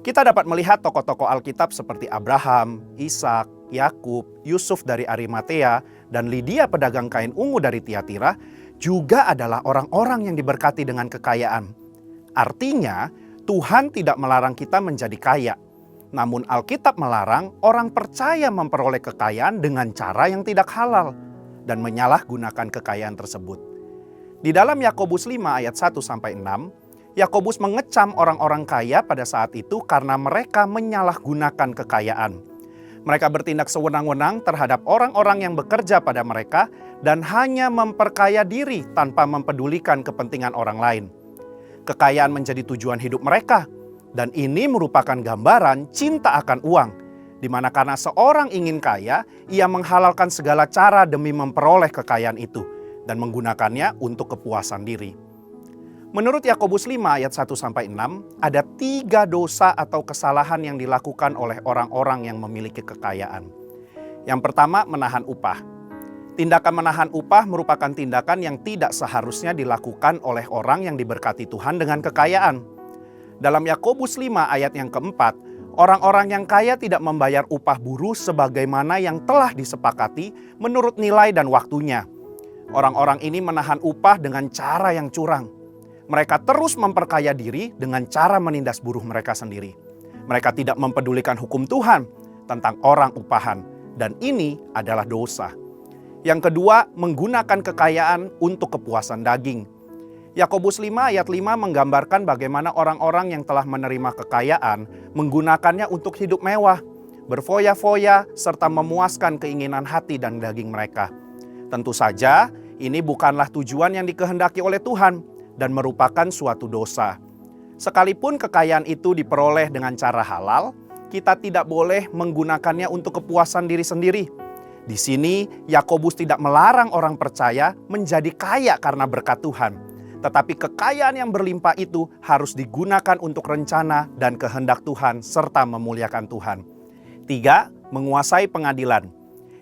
Kita dapat melihat tokoh-tokoh Alkitab seperti Abraham, Ishak, Yakub, Yusuf dari Arimatea, dan Lydia pedagang kain ungu dari Tiatira juga adalah orang-orang yang diberkati dengan kekayaan. Artinya, Tuhan tidak melarang kita menjadi kaya. Namun Alkitab melarang orang percaya memperoleh kekayaan dengan cara yang tidak halal dan menyalahgunakan kekayaan tersebut. Di dalam Yakobus 5 ayat 1-6, Yakobus mengecam orang-orang kaya pada saat itu karena mereka menyalahgunakan kekayaan. Mereka bertindak sewenang-wenang terhadap orang-orang yang bekerja pada mereka dan hanya memperkaya diri tanpa mempedulikan kepentingan orang lain. Kekayaan menjadi tujuan hidup mereka, dan ini merupakan gambaran cinta akan uang, di mana karena seorang ingin kaya, ia menghalalkan segala cara demi memperoleh kekayaan itu dan menggunakannya untuk kepuasan diri. Menurut Yakobus 5 ayat 1-6, ada 3 dosa atau kesalahan yang dilakukan oleh orang-orang yang memiliki kekayaan. Yang pertama, menahan upah. Tindakan menahan upah merupakan tindakan yang tidak seharusnya dilakukan oleh orang yang diberkati Tuhan dengan kekayaan. Dalam Yakobus 5 ayat yang keempat, orang-orang yang kaya tidak membayar upah buruh sebagaimana yang telah disepakati menurut nilai dan waktunya. Orang-orang ini menahan upah dengan cara yang curang. Mereka terus memperkaya diri dengan cara menindas buruh mereka sendiri. Mereka tidak mempedulikan hukum Tuhan tentang orang upahan, dan ini adalah dosa. Yang kedua, menggunakan kekayaan untuk kepuasan daging. Yakobus 5 ayat 5 menggambarkan bagaimana orang-orang yang telah menerima kekayaan menggunakannya untuk hidup mewah, berfoya-foya, serta memuaskan keinginan hati dan daging mereka. Tentu saja, ini bukanlah tujuan yang dikehendaki oleh Tuhan dan merupakan suatu dosa. Sekalipun kekayaan itu diperoleh dengan cara halal, kita tidak boleh menggunakannya untuk kepuasan diri sendiri. Di sini, Yakobus tidak melarang orang percaya menjadi kaya karena berkat Tuhan, Tetapi kekayaan yang berlimpah itu harus digunakan untuk rencana dan kehendak Tuhan serta memuliakan Tuhan. 3. Menguasai pengadilan.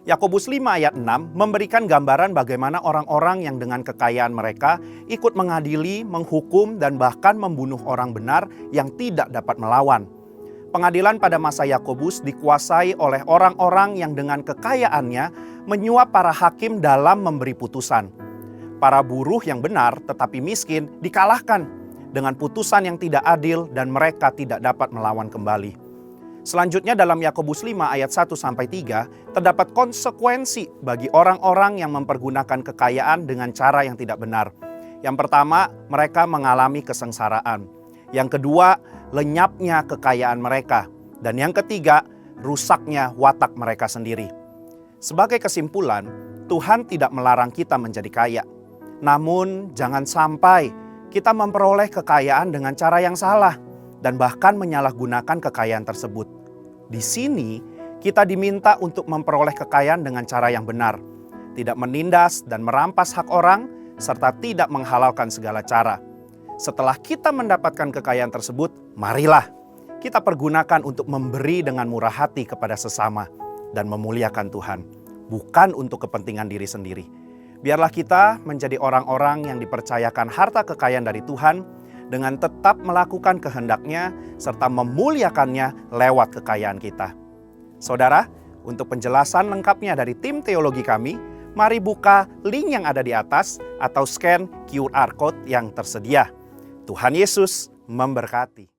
Yakobus 5 ayat 6 memberikan gambaran bagaimana orang-orang yang dengan kekayaan mereka ikut mengadili, menghukum, dan bahkan membunuh orang benar yang tidak dapat melawan. Pengadilan pada masa Yakobus dikuasai oleh orang-orang yang dengan kekayaannya menyuap para hakim dalam memberi putusan. Para buruh yang benar tetapi miskin dikalahkan dengan putusan yang tidak adil dan mereka tidak dapat melawan kembali. Selanjutnya dalam Yakobus 5 ayat 1-3 terdapat konsekuensi bagi orang-orang yang mempergunakan kekayaan dengan cara yang tidak benar. Yang pertama, mereka mengalami kesengsaraan. Yang kedua, lenyapnya kekayaan mereka. Dan yang ketiga, rusaknya watak mereka sendiri. Sebagai kesimpulan, Tuhan tidak melarang kita menjadi kaya. Namun jangan sampai kita memperoleh kekayaan dengan cara yang salah dan bahkan menyalahgunakan kekayaan tersebut. Di sini kita diminta untuk memperoleh kekayaan dengan cara yang benar, tidak menindas dan merampas hak orang, serta tidak menghalalkan segala cara. Setelah kita mendapatkan kekayaan tersebut, marilah kita pergunakan untuk memberi dengan murah hati kepada sesama dan memuliakan Tuhan, bukan untuk kepentingan diri sendiri. Biarlah kita menjadi orang-orang yang dipercayakan harta kekayaan dari Tuhan dengan tetap melakukan kehendak-Nya serta memuliakannya lewat kekayaan kita. Saudara, untuk penjelasan lengkapnya dari tim teologi kami, mari buka link yang ada di atas atau scan QR code yang tersedia. Tuhan Yesus memberkati.